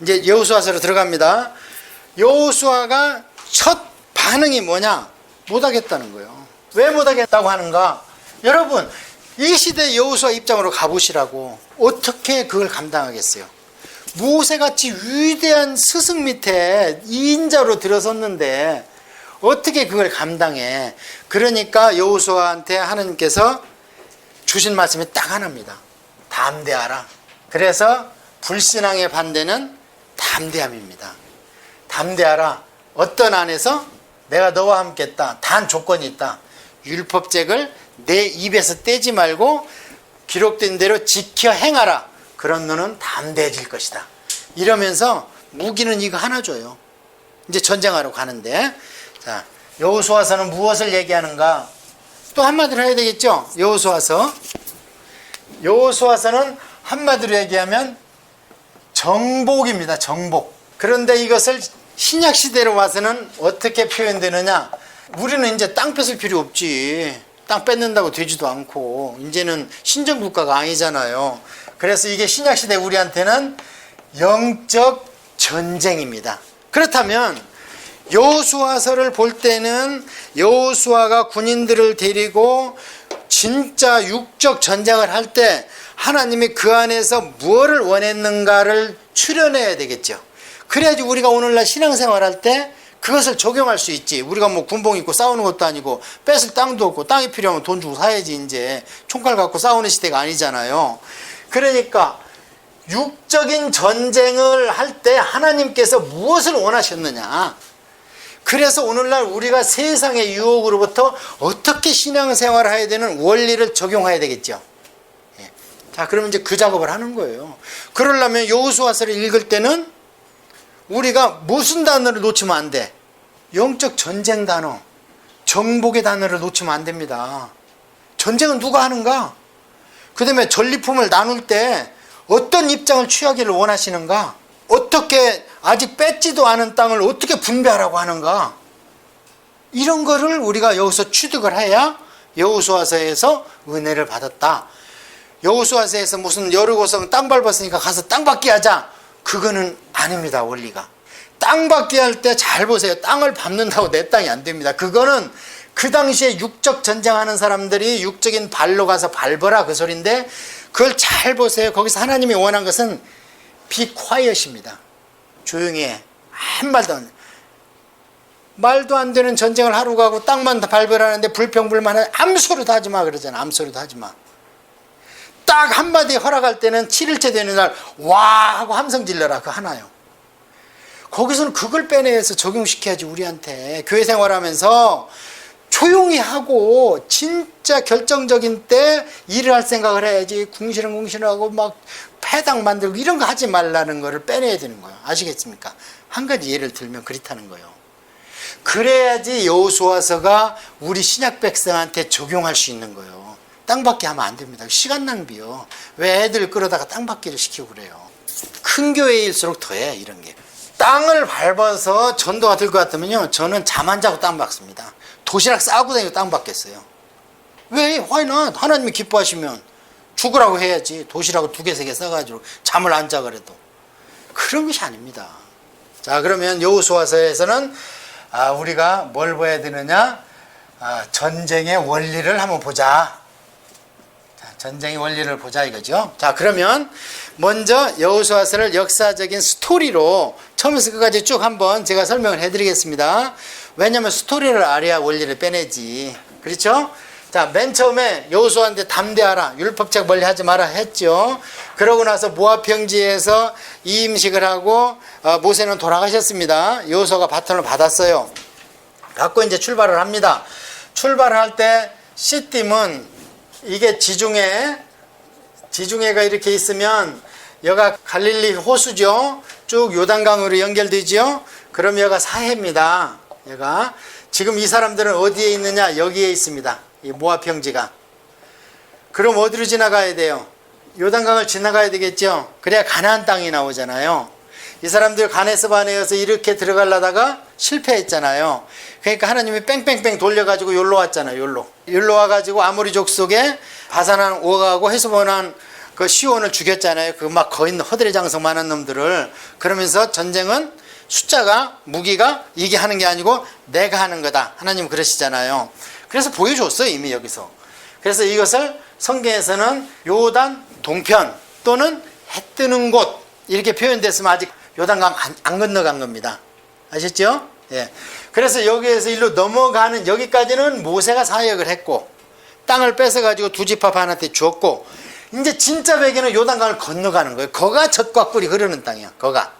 이제 여호수아서로 들어갑니다. 여호수아가 첫 반응이 뭐냐? 못하겠다는 거예요. 왜 못하겠다고 하는가? 여러분, 이 시대 여호수아 입장으로 가보시라고. 어떻게 그걸 감당하겠어요? 모세같이 위대한 스승 밑에 2인자로 들어섰는데 어떻게 그걸 감당해? 그러니까 여호수아한테 하나님께서 주신 말씀이 딱 하나입니다. 담대하라. 그래서 불신앙의 반대는 담대함입니다. 담대하라. 어떤 안에서? 내가 너와 함께 있다. 단 조건이 있다. 율법책을 내 입에서 떼지 말고 기록된 대로 지켜 행하라. 그런 너는 담대해질 것이다. 이러면서 무기는 이거 하나 줘요. 이제 전쟁하러 가는데, 자, 여호수아서는 무엇을 얘기하는가? 또 한마디로 해야 되겠죠? 여호수아서는 한마디로 얘기하면 정복입니다. 정복. 그런데 이것을 신약 시대로 와서는 어떻게 표현되느냐? 우리는 이제 땅 뺏을 필요 없지. 땅 뺏는다고 되지도 않고 이제는 신정국가가 아니잖아요. 그래서 이게 신약 시대 우리한테는 영적 전쟁입니다. 그렇다면 여호수아서를 볼 때는 여호수아가 군인들을 데리고 진짜 육적 전쟁을 할 때 하나님이 그 안에서 무엇을 원했는가를 추려내야 되겠죠. 그래야지 우리가 오늘날 신앙생활할 때 그것을 적용할 수 있지. 우리가 뭐 군복 입고 싸우는 것도 아니고 뺏을 땅도 없고 땅이 필요하면 돈 주고 사야지. 이제 총칼 갖고 싸우는 시대가 아니잖아요. 그러니까 육적인 전쟁을 할 때 하나님께서 무엇을 원하셨느냐. 그래서 오늘날 우리가 세상의 유혹으로부터 어떻게 신앙생활을 해야 되는 원리를 적용해야 되겠죠. 자, 그러면 이제 그 작업을 하는 거예요. 그러려면 여호수아서를 읽을 때는 우리가 무슨 단어를 놓치면 안 돼? 영적 전쟁 단어, 정복의 단어를 놓치면 안 됩니다. 전쟁은 누가 하는가? 그 다음에 전리품을 나눌 때 어떤 입장을 취하기를 원하시는가? 어떻게 아직 뺏지도 않은 땅을 어떻게 분배하라고 하는가? 이런 거를 우리가 여기서 취득을 해야 여호수아서에서 은혜를 받았다. 여호수아서에서 무슨 여리고성 땅 밟았으니까 가서 땅 밟기 하자. 그거는 아닙니다. 원리가. 땅 밟기 할 때 잘 보세요. 땅을 밟는다고 내 땅이 안 됩니다. 그거는 그 당시에 육적 전쟁하는 사람들이 육적인 발로 가서 밟아라 그 소리인데, 그걸 잘 보세요. 거기서 하나님이 원한 것은 be quiet입니다. 조용히 해. 한 말도 안 돼. 말도 안 되는 전쟁을 하러 가고 땅만 밟으라는데 불평불만해. 아무 소리도 하지 마 그러잖아. 아무 소리도 하지 마. 딱 한마디 허락할 때는 7일째 되는 날 와 하고 함성 질러라. 그거 하나요. 거기서는 그걸 빼내서 적용시켜야지. 우리한테 교회 생활하면서 조용히 하고 진짜 결정적인 때 일을 할 생각을 해야지. 궁시렁궁시렁하고 막 패당 만들고 이런 거 하지 말라는 거를 빼내야 되는 거예요. 아시겠습니까? 한 가지 예를 들면 그렇다는 거예요. 그래야지 여호수아서가 우리 신약 백성한테 적용할 수 있는 거예요. 땅받기 하면 안 됩니다. 시간 낭비요. 왜 애들 끌어다가 땅받기를 시키고 그래요. 큰 교회일수록 더해 이런 게. 땅을 밟아서 전도가 될 것 같으면요, 저는 잠 안 자고 땅 밟습니다. 도시락 싸고 다니고 땅 밟겠어요. 왜? Why not? 하나님이 기뻐하시면 죽으라고 해야지. 도시락을 2개, 3개 싸가지고 잠을 안 자 그래도. 그런 것이 아닙니다. 자, 그러면 여호수아서에서는 우리가 뭘 봐야 되느냐? 전쟁의 원리를 한번 보자. 전쟁의 원리를 보자 이거죠. 자, 그러면 먼저 여호수아서를 역사적인 스토리로 처음에서 끝까지 쭉 한번 제가 설명을 해드리겠습니다. 왜냐하면 스토리를 알아야 원리를 빼내지. 그렇죠? 자, 맨 처음에 여호수아한테 담대하라, 율법책 멀리 하지 마라 했죠. 그러고 나서 모압 평지에서 이임식을 하고 모세는 돌아가셨습니다. 여호수아가 바톤을 받았어요. 갖고 이제 출발을 합니다. 출발할 때 시딤은 이게 지중해가 이렇게 있으면 여가 갈릴리 호수죠. 쭉 요단강으로 연결되죠. 그럼 여가 사해입니다. 여가 지금 이 사람들은 어디에 있느냐? 여기에 있습니다. 이 모압 평지가. 그럼 어디로 지나가야 돼요? 요단강을 지나가야 되겠죠. 그래야 가나안 땅이 나오잖아요. 이 사람들 가네스 바네에서 이렇게 들어가려다가 실패했잖아요. 그러니까 하나님이 뺑뺑뺑 돌려가지고 여기로 왔잖아요. 여기로 와가지고 아모리 족속에 바산한 오가고 헤스본한 그 시온을 죽였잖아요. 그 막 거인 허드레 장성 많은 놈들을. 그러면서 전쟁은 숫자가 무기가 이게 하는 게 아니고 내가 하는 거다. 하나님 그러시잖아요. 그래서 보여줬어요 이미 여기서. 그래서 이것을 성경에서는 요단 동편 또는 해 뜨는 곳 이렇게 표현됐으면 아직 요단강 안 건너간 겁니다. 아셨죠? 예. 그래서 여기에서 일로 넘어가는 여기까지는 모세가 사역을 했고 땅을 뺏어가지고 두 지파 하나한테 줬고 이제 진짜 베개는 요단강을 건너가는 거예요. 거가 젖과 꿀이 흐르는 땅이야. 거가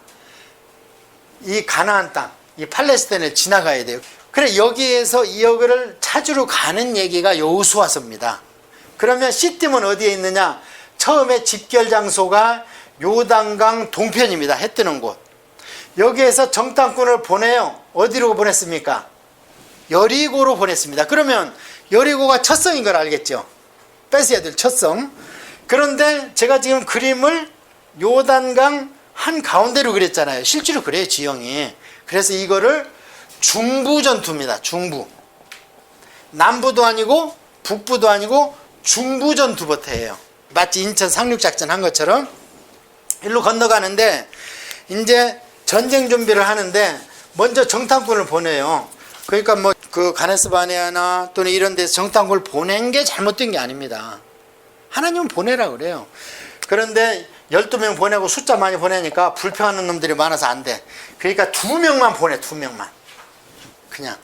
이 가나안 땅, 이 팔레스타인을 지나가야 돼요. 그래 여기에서 이 여기를 찾으러 가는 얘기가 여호수아서입니다. 그러면 시딤은 어디에 있느냐? 처음에 집결 장소가 요단강 동편입니다. 해 뜨는 곳. 여기에서 정탐꾼을 보내요. 어디로 보냈습니까? 여리고로 보냈습니다. 그러면 여리고가 첫 성인 걸 알겠죠? 뺏어야 될 첫 성. 그런데 제가 지금 그림을 요단강 한가운데로 그렸잖아요. 실제로 그래요, 지형이. 그래서 이거를 중부 전투입니다. 중부. 남부도 아니고 북부도 아니고 중부 전투부터예요. 마치 인천 상륙작전 한 것처럼 일로 건너가는데 이제 전쟁 준비를 하는데 먼저 정탐꾼을 보내요. 그러니까 뭐 그 가네스 바네아나 또는 이런 데서 정탐꾼을 보낸 게 잘못된 게 아닙니다. 하나님은 보내라 그래요. 그런데 12명 보내고 숫자 많이 보내니까 불평하는 놈들이 많아서 안 돼. 그러니까 2명만 보내. 2명만. 그냥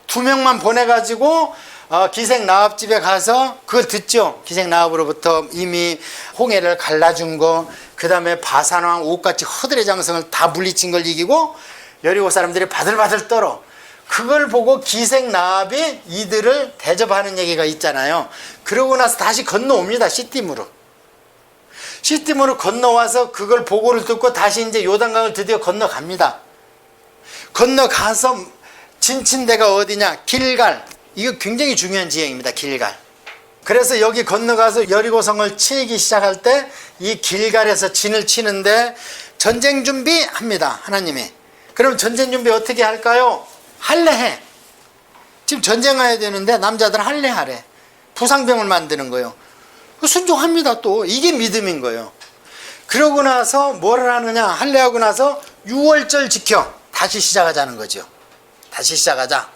2명만 보내가지고 기생 나합 집에 가서 그걸 듣죠. 기생 나합으로부터 이미 홍해를 갈라준 거, 그 다음에 바산왕 옷같이 허드레 장성을 다 물리친 걸 이기고 여리고 사람들이 바들바들 떨어. 그걸 보고 기생 나합이 이들을 대접하는 얘기가 있잖아요. 그러고 나서 다시 건너옵니다. 시딤으로. 시딤으로 건너와서 그걸 보고를 듣고 다시 이제 요단강을 드디어 건너갑니다. 건너가서 진친 데가 어디냐? 길갈. 이거 굉장히 중요한 지형입니다. 길갈. 그래서 여기 건너가서 여리고성을 치기 시작할 때 이 길갈에서 진을 치는데 전쟁 준비합니다. 하나님이. 그럼 전쟁 준비 어떻게 할까요? 할례해. 지금 전쟁해야 되는데 남자들 할례하래. 부상병을 만드는 거예요. 순종합니다. 또 이게 믿음인 거예요. 그러고 나서 뭘 하느냐? 할례하고 나서 6월절 지켜. 다시 시작하자는 거죠. 다시 시작하자.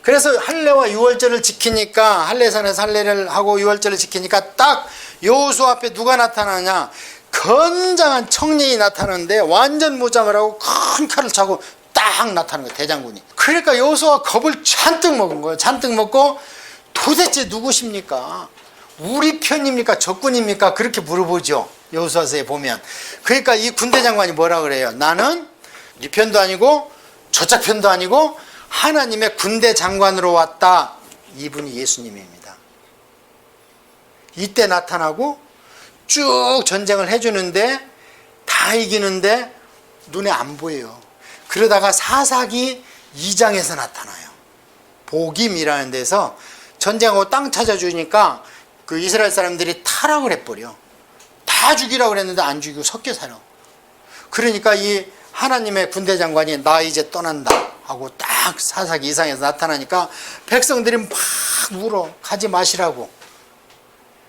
그래서 할례와 6월절을 지키니까 할례산에서 할례를 하고 6월절을 지키니까 딱 여호수아 앞에 누가 나타나냐? 건장한 청년이 나타나는데 완전 무장을 하고 큰 칼을 차고 딱 나타나는 거예요. 대장군이. 그러니까 여호수아가 겁을 잔뜩 먹은 거예요. 잔뜩 먹고 도대체 누구십니까? 우리 편입니까? 적군입니까? 그렇게 물어보죠. 여호수아서에 보면. 그러니까 이 군대 장관이 뭐라 그래요? 나는 네 편도 아니고 저쪽 편도 아니고 하나님의 군대 장관으로 왔다. 이분이 예수님입니다. 이때 나타나고 쭉 전쟁을 해주는데 다 이기는데 눈에 안 보여요. 그러다가 사사기 2장에서 나타나요. 복임이라는 데서 전쟁하고 땅 찾아주니까 그 이스라엘 사람들이 타락을 해버려. 다 죽이라고 그랬는데 안 죽이고 섞여 살아. 그러니까 이 하나님의 군대 장관이 나 이제 떠난다 하고 딱 사사기 2장에서 나타나니까 백성들이 막 울어. 가지 마시라고.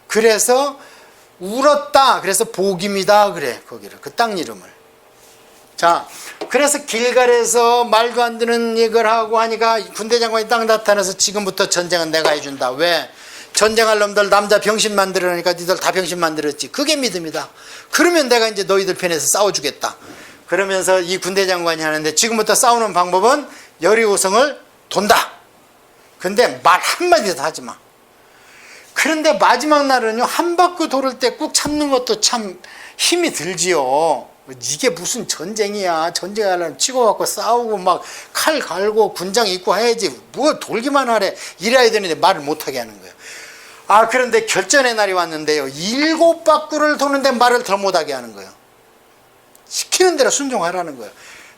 그래서 울었다. 그래서 복임이다 그래. 거기를 그 땅 이름을. 자, 그래서 길갈에서 말도 안 되는 얘기를 하고 하니까 군대 장관이 딱 나타나서 지금부터 전쟁은 내가 해준다. 왜? 전쟁할 놈들 남자 병신 만들으니까 니들 다 병신 만들었지. 그게 믿음이다. 그러면 내가 이제 너희들 편에서 싸워주겠다. 그러면서 이 군대 장관이 하는데 지금부터 싸우는 방법은 여리고성을 돈다. 근데 말 한마디도 하지 마. 그런데 마지막 날은요, 한 바퀴 돌을 때 꾹 참는 것도 참 힘이 들지요. 이게 무슨 전쟁이야. 전쟁하려면 치고받고 싸우고 막 칼 갈고 군장 입고 해야지. 뭐 돌기만 하래. 이래야 되는데 말을 못하게 하는 거예요. 아, 그런데 결전의 날이 왔는데요. 7바퀴를 도는데 말을 더 못하게 하는 거예요. 시키는 대로 순종하라는 거예요.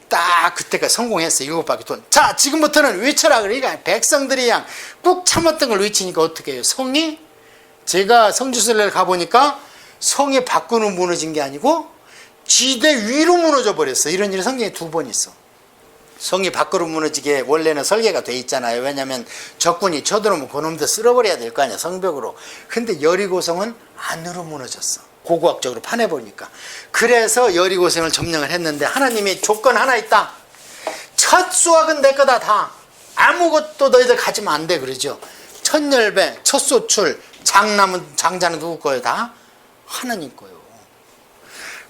딱 그때가 성공했어요. 7바퀴 돈. 자, 지금부터는 외쳐라. 그러니까 백성들이 그냥 꾹 참았던 걸 외치니까 어떻게 해요? 성이, 제가 성지순례를 가보니까 성이 밖으로 무너진 게 아니고 지대 위로 무너져 버렸어. 이런 일이 성경에 2번 있어. 성이 밖으로 무너지게 원래는 설계가 돼 있잖아요. 왜냐하면 적군이 쳐들어오면 그놈도 쓸어버려야 될 거 아니야, 성벽으로. 근데 여리고성은 안으로 무너졌어. 고고학적으로 파내보니까. 그래서 여리고성을 점령을 했는데 하나님이 조건 하나 있다. 첫 수확은 내 거다 다. 아무것도 너희들 가지면 안 돼 그러죠. 첫 열매, 첫 소출, 장자는 누구 거예요? 다 하나님 거예요.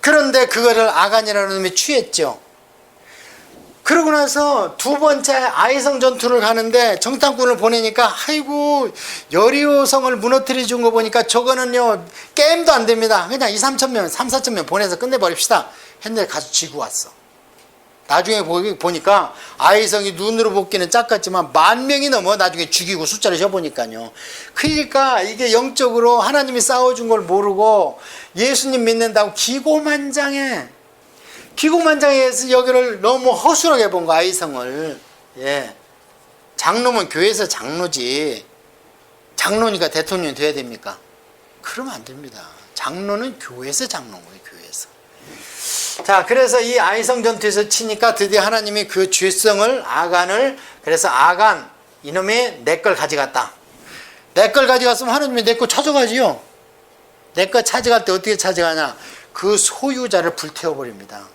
그런데 그거를 아간이라는 놈이 취했죠. 그러고 나서 두 번째 아이성 전투를 가는데 정탐꾼을 보내니까 아이고 여리고성을 무너뜨려 준 거 보니까 저거는요 게임도 안 됩니다. 그냥 2-3천 명, 3-4천 명 보내서 끝내버립시다 했는데 가서 지고 왔어. 나중에 보니까 아이성이 눈으로 보기는 작았지만 10,000명이 넘어. 나중에 죽이고 숫자를 재보니까요. 그러니까 이게 영적으로 하나님이 싸워준 걸 모르고 예수님 믿는다고 기고만장해. 기고만장해서 여기를 너무 허술하게 본 거, 아이성을. 예. 장로면 교회에서 장로지. 장로니까 대통령이 돼야 됩니까? 그러면 안 됩니다. 장로는 교회에서 장로인 거예요, 교회에서. 자, 그래서 이 아이성 전투에서 치니까 드디어 하나님이 그 죄성을, 아간을, 그래서 아간, 이놈이 내 걸 가져갔다. 내 걸 가져갔으면 하나님이 내 거 찾아가지요. 내 거 찾아갈 때 어떻게 찾아가냐? 그 소유자를 불태워버립니다.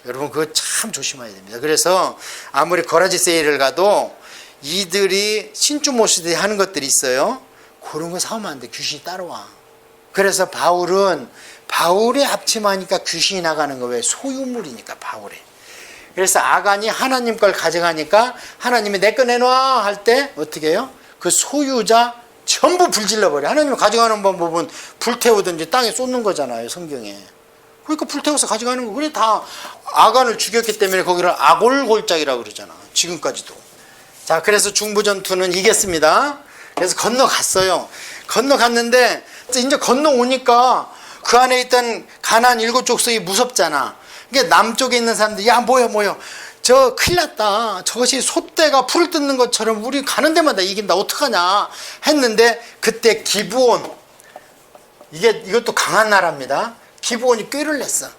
여러분 그거 참 조심해야 됩니다. 그래서 아무리 거라지 세일을 가도 이들이 신주모시들이 하는 것들이 있어요. 그런 거 사오면 안 돼. 귀신이 따라와. 그래서 바울이 앞치마니까 귀신이 나가는 거. 왜? 소유물이니까 바울이. 그래서 아간이 하나님 걸 가져가니까 하나님이 내 거 내놔 할 때 어떻게 해요? 그 소유자 전부 불질러버려. 하나님이 가져가는 방법은 불태우든지 땅에 쏟는 거잖아요, 성경에. 그러니까 불태워서 가져가는 거. 그래, 다 아간을 죽였기 때문에 거기를 아골골짝이라고 그러잖아, 지금까지도. 자, 그래서 중부전투는 이겼습니다. 그래서 건너갔어요. 건너갔는데 이제 건너오니까 그 안에 있던 가나안 7족 성이 무섭잖아. 그러니까 남쪽에 있는 사람들이 야 뭐야 저 큰일 났다. 저것이 솥대가 풀을 뜯는 것처럼 우리 가는 데마다 이긴다. 어떡하냐 했는데 그때 기브온, 이것도 강한 나라입니다. 기브온이 꾀를 냈어.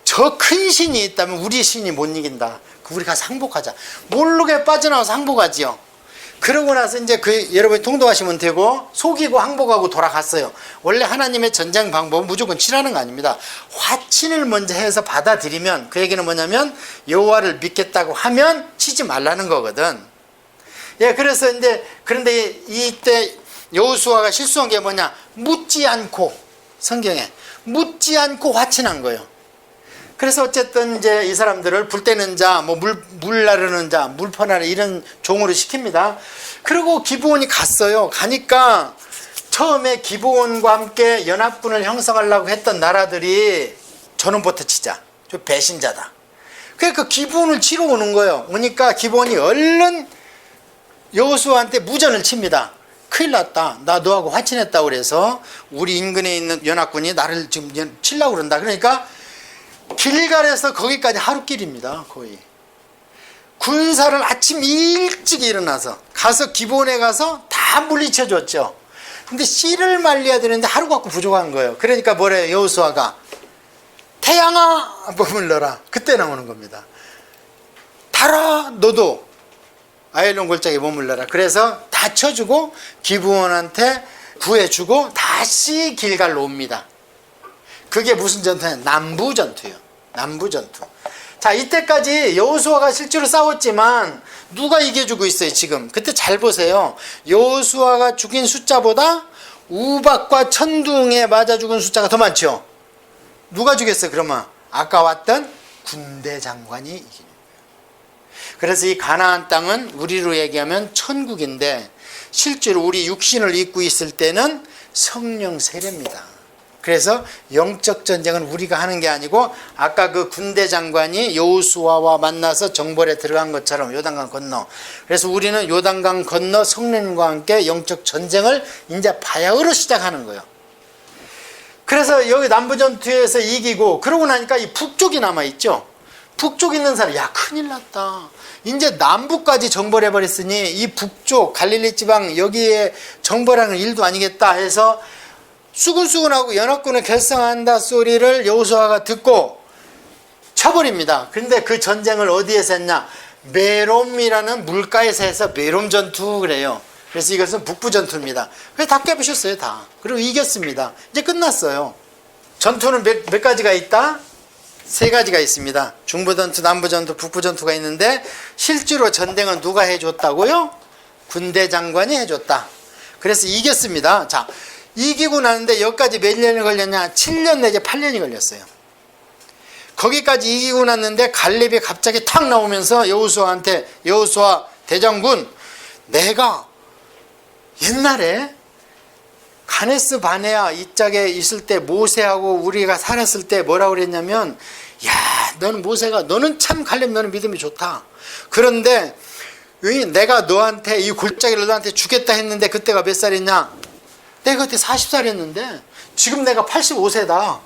저 큰 신이 있다면 우리 신이 못 이긴다. 우리 가서 항복하자. 모르게 빠져나와서 항복하지요. 그러고 나서 이제 여러분이 통독하시면 되고 속이고 항복하고 돌아갔어요. 원래 하나님의 전쟁 방법은 무조건 치라는 거 아닙니다. 화친을 먼저 해서 받아들이면, 그 얘기는 뭐냐면 여호와를 믿겠다고 하면 치지 말라는 거거든. 예, 그래서 이제 그런데 이때 여호수아가 실수한 게 뭐냐? 묻지 않고, 성경에 묻지 않고 화친한 거예요. 그래서 어쨌든 이제 이 사람들을 불 떼는 자, 물 나르는 자, 물 퍼나는 이런 종으로 시킵니다. 그리고 기브온이 갔어요. 가니까 처음에 기브온과 함께 연합군을 형성하려고 했던 나라들이 저놈부터 치자. 저 배신자다. 그러니까 기브온을 치러 오는 거예요. 오니까 기브온이 얼른 여호수아한테 무전을 칩니다. 큰일 났다. 나 너하고 화친했다고 그래서 우리 인근에 있는 연합군이 나를 지금 치려고 그런다. 그러니까 길갈에서 거기까지 하루길입니다. 거의. 군사를 아침 일찍 일어나서 가서 기본에 가서 다 물리쳐 줬죠. 근데 씨를 말려야 되는데 하루 갖고 부족한 거예요. 그러니까 뭐래요? 여호수아가 태양아 머물러라. 그때 나오는 겁니다. 달아 너도 아엘론 골짜기에 머물러라. 그래서 다 쳐주고 기브온한테 구해주고 다시 길갈로 옵니다. 그게 무슨 전투냐? 남부전투예요. 남부전투. 자, 이때까지 여호수아가 실제로 싸웠지만 누가 이겨주고 있어요 지금? 그때 잘 보세요. 여호수아가 죽인 숫자보다 우박과 천둥에 맞아 죽은 숫자가 더 많죠. 누가 죽였어요 그러면? 아까 왔던 군대 장관이 이기는 거예요. 그래서 이 가나안 땅은 우리로 얘기하면 천국인데 실제로 우리 육신을 입고 있을 때는 성령 세례입니다. 그래서 영적 전쟁은 우리가 하는 게 아니고 아까 그 군대 장관이 여호수아와 만나서 정벌에 들어간 것처럼 요단강 건너. 그래서 우리는 요단강 건너 성령과 함께 영적 전쟁을 이제 바야흐로 시작하는 거예요. 그래서 여기 남부전투에서 이기고 그러고 나니까 이 북쪽이 남아있죠. 북쪽 있는 사람, 야 큰일 났다. 이제 남부까지 정벌해버렸으니 이 북쪽 갈릴리 지방 여기에 정벌하는 일도 아니겠다 해서 수근수근하고 연합군을 결성한다 소리를 여호수아가 듣고 쳐버립니다. 그런데 그 전쟁을 어디에서 했냐? 메롬이라는 물가에서 해서 메롬 전투 그래요. 그래서 이것은 북부 전투입니다. 그래서 다 깨부셨어요, 다. 그리고 이겼습니다. 이제 끝났어요. 전투는 몇 가지가 있다? 세 가지가 있습니다. 중부 전투, 남부 전투, 북부 전투가 있는데 실제로 전쟁은 누가 해줬다고요? 군대 장관이 해줬다. 그래서 이겼습니다. 자, 이기고 나는데 여기까지 몇 년이 걸렸냐? 7년 내지 8년이 걸렸어요. 거기까지 이기고 났는데 갈렙이 갑자기 탁 나오면서 여호수아 대장군, 내가 옛날에 가네스 바네아 이 짝에 있을 때 모세하고 우리가 살았을 때 뭐라고 그랬냐면, 야, 너는 참 갈렙 너는 믿음이 좋다. 그런데 내가 너한테 이 골짜기를 너한테 주겠다 했는데 그때가 몇 살이냐? 내가 그때 40살이었는데 지금 내가 85세다.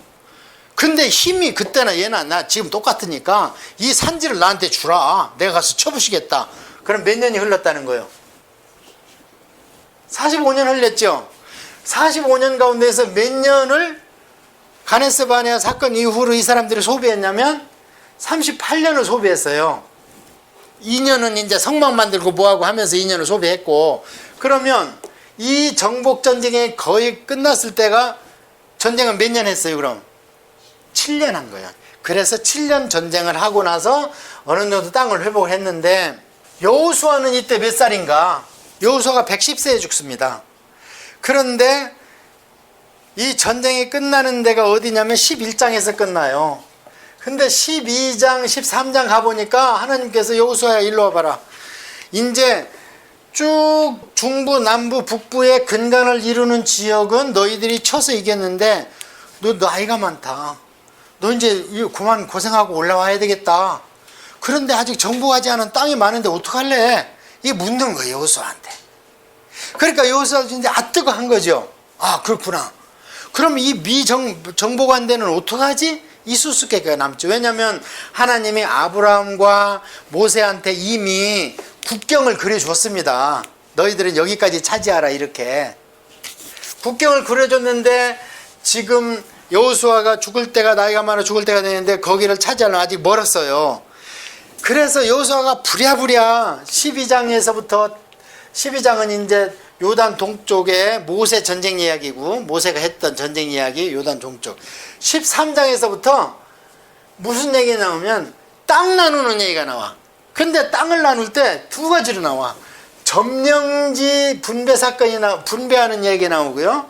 근데 힘이 그때나 얘나 나 지금 똑같으니까 이 산지를 나한테 주라. 내가 가서 쳐부시겠다. 그럼 몇 년이 흘렀다는 거예요? 45년 흘렸죠. 45년 가운데에서 몇 년을 가네스 바네아 사건 이후로 이 사람들이 소비했냐면 38년을 소비했어요. 2년은 이제 성막 만들고 뭐하고 하면서 2년을 소비했고, 그러면 이 정복전쟁이 거의 끝났을 때가 전쟁은 몇 년 했어요, 그럼? 7년 한 거예요. 그래서 7년 전쟁을 하고 나서 어느 정도 땅을 회복을 했는데, 여호수아는 이때 몇 살인가? 여호수아가 110세에 죽습니다. 그런데 이 전쟁이 끝나는 데가 어디냐면 11장에서 끝나요. 근데 12장, 13장 가보니까 하나님께서 여호수아야 일로 와봐라. 이제 쭉 중부, 남부, 북부의 근간을 이루는 지역은 너희들이 쳐서 이겼는데 너 나이가 많다. 너 이제 그만 고생하고 올라와야 되겠다. 그런데 아직 정복하지 않은 땅이 많은데 어떡할래? 이게 묻는 거예요, 여호수아한테. 그러니까 여호수아가 이제 뜨거 한 거죠. 아, 그렇구나. 그럼 이 정복한 데는 어떡하지? 이 수수께끼가 남죠. 왜냐하면 하나님이 아브라함과 모세한테 이미 국경을 그려줬습니다. 너희들은 여기까지 차지하라, 이렇게. 국경을 그려줬는데 지금 여호수아가 죽을 때가, 나이가 많아 죽을 때가 되는데 거기를 차지하려면 아직 멀었어요. 그래서 여호수아가 부랴부랴 12장은 이제 요단 동쪽에 모세 전쟁 이야기고, 모세가 했던 전쟁 이야기 요단 동쪽. 13장에서부터 무슨 얘기 나오면 땅 나누는 얘기가 나와. 근데 땅을 나눌 때 두 가지로 나와. 점령지 분배 사건이 분배하는 얘기가 나오고요,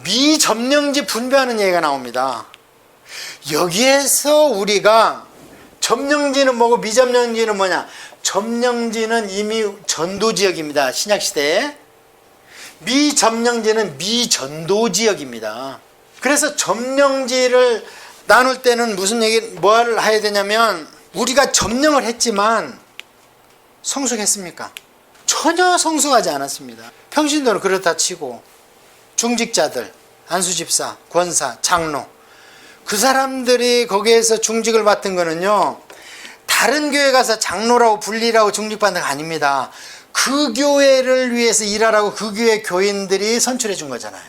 미점령지 분배하는 얘기가 나옵니다. 여기에서 우리가 점령지는 뭐고 미점령지는 뭐냐? 점령지는 이미 전도지역입니다, 신약시대에. 미점령지는 미전도지역입니다. 그래서 점령지를 나눌 때는 뭘 해야 되냐면, 우리가 점령을 했지만 성숙했습니까? 전혀 성숙하지 않았습니다. 평신도는 그렇다 치고 중직자들, 안수집사, 권사, 장로, 그 사람들이 거기에서 중직을 맡은 거는요, 다른 교회 가서 장로라고 불리라고 중직받는 거 아닙니다. 그 교회를 위해서 일하라고 그 교회 교인들이 선출해 준 거잖아요.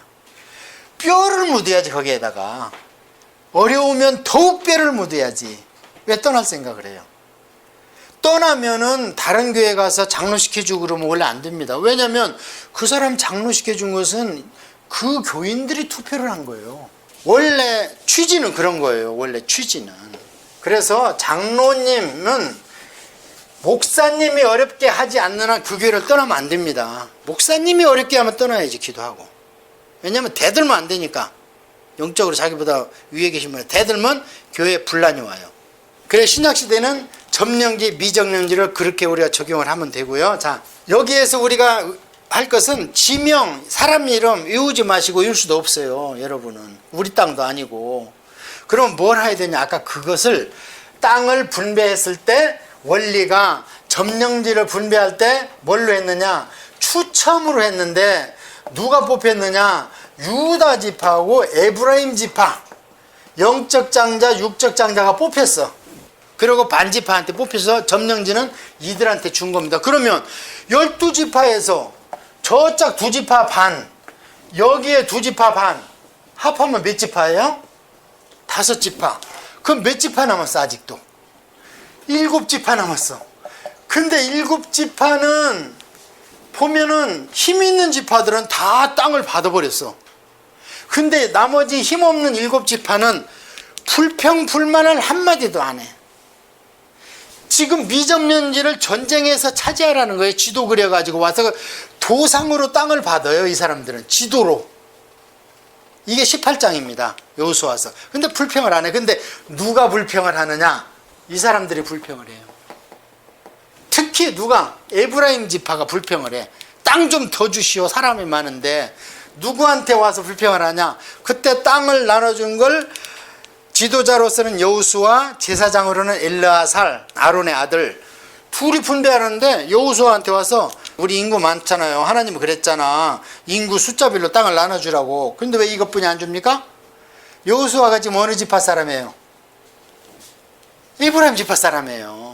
뼈를 묻어야지. 거기에다가 어려우면 더욱 뼈를 묻어야지. 왜 떠날 생각을 해요? 떠나면은 다른 교회 가서 장로 시켜주고 그러면 원래 안 됩니다. 왜냐하면 그 사람 장로 시켜준 것은 그 교인들이 투표를 한 거예요. 원래 취지는 그런 거예요. 원래 취지는. 그래서 장로님은 목사님이 어렵게 하지 않는 한 그 교회를 떠나면 안 됩니다. 목사님이 어렵게 하면 떠나야지, 기도하고. 왜냐하면 대들면 안 되니까. 영적으로 자기보다 위에 계신 분이 대들면 교회에 분란이 와요. 그래서 신약시대는 점령지, 미점령지를 그렇게 우리가 적용을 하면 되고요. 자, 여기에서 우리가 할 것은 지명, 사람 이름 외우지 마시고 이럴 수도 없어요, 여러분은. 우리 땅도 아니고. 그럼 뭘 해야 되냐? 아까 그것을 땅을 분배했을 때 원리가 점령지를 분배할 때 뭘로 했느냐? 추첨으로 했는데 누가 뽑혔느냐? 유다 지파하고 에브라임 지파, 영적 장자, 육적 장자가 뽑혔어. 그리고 반지파한테 뽑혀서 점령지는 이들한테 준 겁니다. 그러면 12지파에서 저짝 2지파 반, 여기에 2지파 반 합하면 몇 지파예요? 5지파. 그럼 몇 지파 남았어? 아직도 7지파 남았어. 근데 일곱 지파는 보면은 힘 있는 지파들은 다 땅을 받아버렸어. 근데 나머지 힘없는 일곱 지파는 불평불만을 한마디도 안 해. 지금 미정년지를 전쟁에서 차지하라는 거예요. 지도 그려가지고 와서 도상으로 땅을 받아요. 이 사람들은 지도로. 이게 18장입니다. 여호수아서. 근데 불평을 안 해. 근데 누가 불평을 하느냐? 이 사람들이 불평을 해요. 특히 누가? 에브라임 지파가 불평을 해. 땅 좀 더 주시오. 사람이 많은데. 누구한테 와서 불평을 하냐? 그때 땅을 나눠준 걸 지도자로서는 여호수아, 제사장으로는 엘르아살, 아론의 아들 둘이 분배하는데 여호수아한테 와서 우리 인구 많잖아요. 하나님은 그랬잖아. 인구 숫자별로 땅을 나눠주라고. 근데 왜 이것뿐이 안 줍니까? 여호수아가 지금 어느 지파 사람이에요? 에브라임 지파 사람이에요.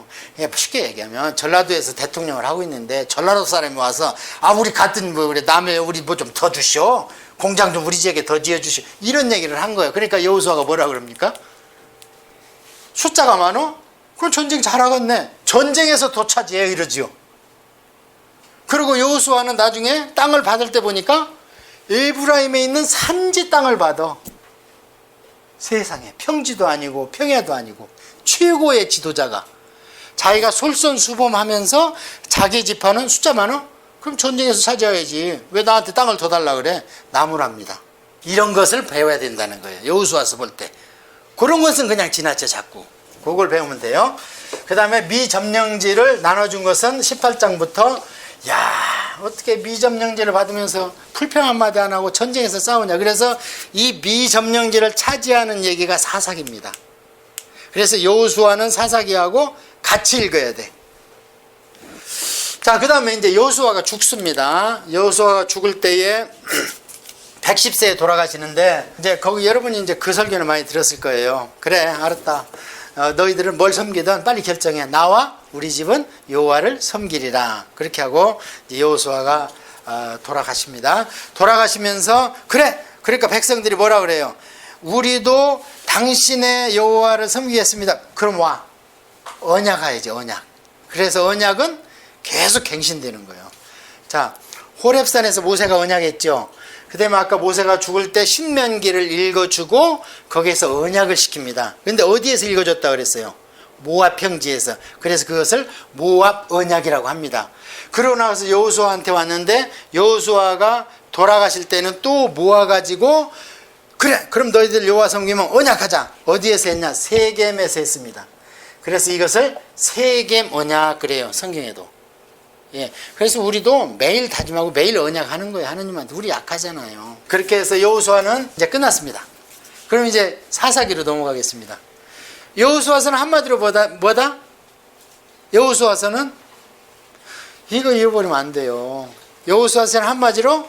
쉽게 얘기하면 전라도에서 대통령을 하고 있는데 전라도 사람이 와서 우리 같은 우리 남해 우리 뭐 좀 더 주시오. 공장 좀 우리 지역에 더 지어주시오. 이런 얘기를 한 거예요. 그러니까 여호수아가 뭐라 그럽니까? 숫자가 많어? 그럼 전쟁 잘하겠네. 전쟁에서 더 차지해 이러지요. 그리고 여호수아는 나중에 땅을 받을 때 보니까 에브라임에 있는 산지 땅을 받아. 세상에 평지도 아니고 평야도 아니고 최고의 지도자가 자기가 솔선수범하면서 자기 지파는 숫자 많어? 그럼 전쟁에서 차지해야지. 왜 나한테 땅을 더 달라 그래? 나무랍니다. 이런 것을 배워야 된다는 거예요. 여호수아서 볼 때. 그런 것은 그냥 지나쳐 자꾸. 그걸 배우면 돼요. 그 다음에 미점령지를 나눠준 것은 18장부터 어떻게 미점령지를 받으면서 불평 한마디 안 하고 전쟁에서 싸우냐. 그래서 이 미점령지를 차지하는 얘기가 사사기입니다. 그래서 여호수아는 사사기하고 같이 읽어야 돼. 자, 그 다음에 이제 여호수아가 죽습니다. 여호수아가 죽을 때에 110세에 돌아가시는데, 이제 거기 여러분이 이제 그 설교는 많이 들었을 거예요. 그래, 알았다. 너희들은 뭘 섬기든 빨리 결정해. 나와 우리 집은 여호와를 섬기리라. 그렇게 하고 여호수아가 돌아가십니다. 돌아가시면서 그러니까 백성들이 뭐라 그래요? 우리도 당신의 여호와를 섬기겠습니다. 그럼 와. 언약하야지, 언약. 그래서 언약은 계속 갱신되는 거예요. 자, 호렙산에서 모세가 언약했죠. 그 다음에 아까 모세가 죽을 때 신명기를 읽어주고 거기에서 언약을 시킵니다. 근데 어디에서 읽어줬다 그랬어요? 모압 평지에서. 그래서 그것을 모압 언약이라고 합니다. 그러고 나서 여호수아한테 왔는데 여호수아가 돌아가실 때는 또 모아가지고 그럼 너희들 여호와 섬기면 언약하자. 어디에서 했냐? 세겜에서 했습니다. 그래서 이것을 세겜 언약 그래요. 성경에도. 예. 그래서 우리도 매일 다짐하고 매일 언약하는 거예요. 하느님한테. 우리 약하잖아요. 그렇게 해서 여호수아는 이제 끝났습니다. 그럼 이제 사사기로 넘어가겠습니다. 여호수아서는 한마디로 뭐다? 여호수아서는 이거 잃어버리면 안 돼요. 여호수아서는 한마디로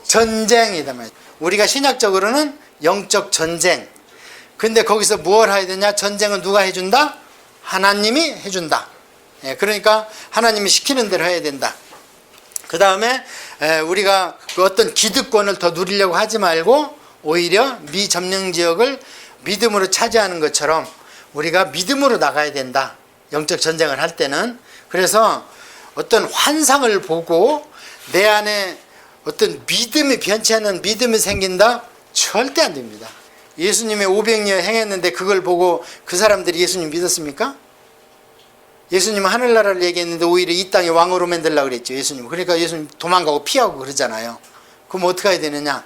전쟁이다 말이에요. 우리가 신약적으로는 영적 전쟁. 근데 거기서 뭘 해야 되냐? 전쟁은 누가 해준다? 하나님이 해준다. 예, 그러니까 하나님이 시키는 대로 해야 된다. 그 다음에 우리가 그 어떤 기득권을 더 누리려고 하지 말고 오히려 미점령지역을 믿음으로 차지하는 것처럼 우리가 믿음으로 나가야 된다. 영적 전쟁을 할 때는. 그래서 어떤 환상을 보고 내 안에 어떤 믿음이 변치 않는 믿음이 생긴다? 절대 안 됩니다. 예수님의 500년 행했는데 그걸 보고 그 사람들이 예수님 믿었습니까? 예수님은 하늘나라를 얘기했는데 오히려 이 땅에 왕으로 만들려고 그랬죠. 예수님. 그러니까 예수님 도망가고 피하고 그러잖아요. 그럼 어떻게 해야 되느냐?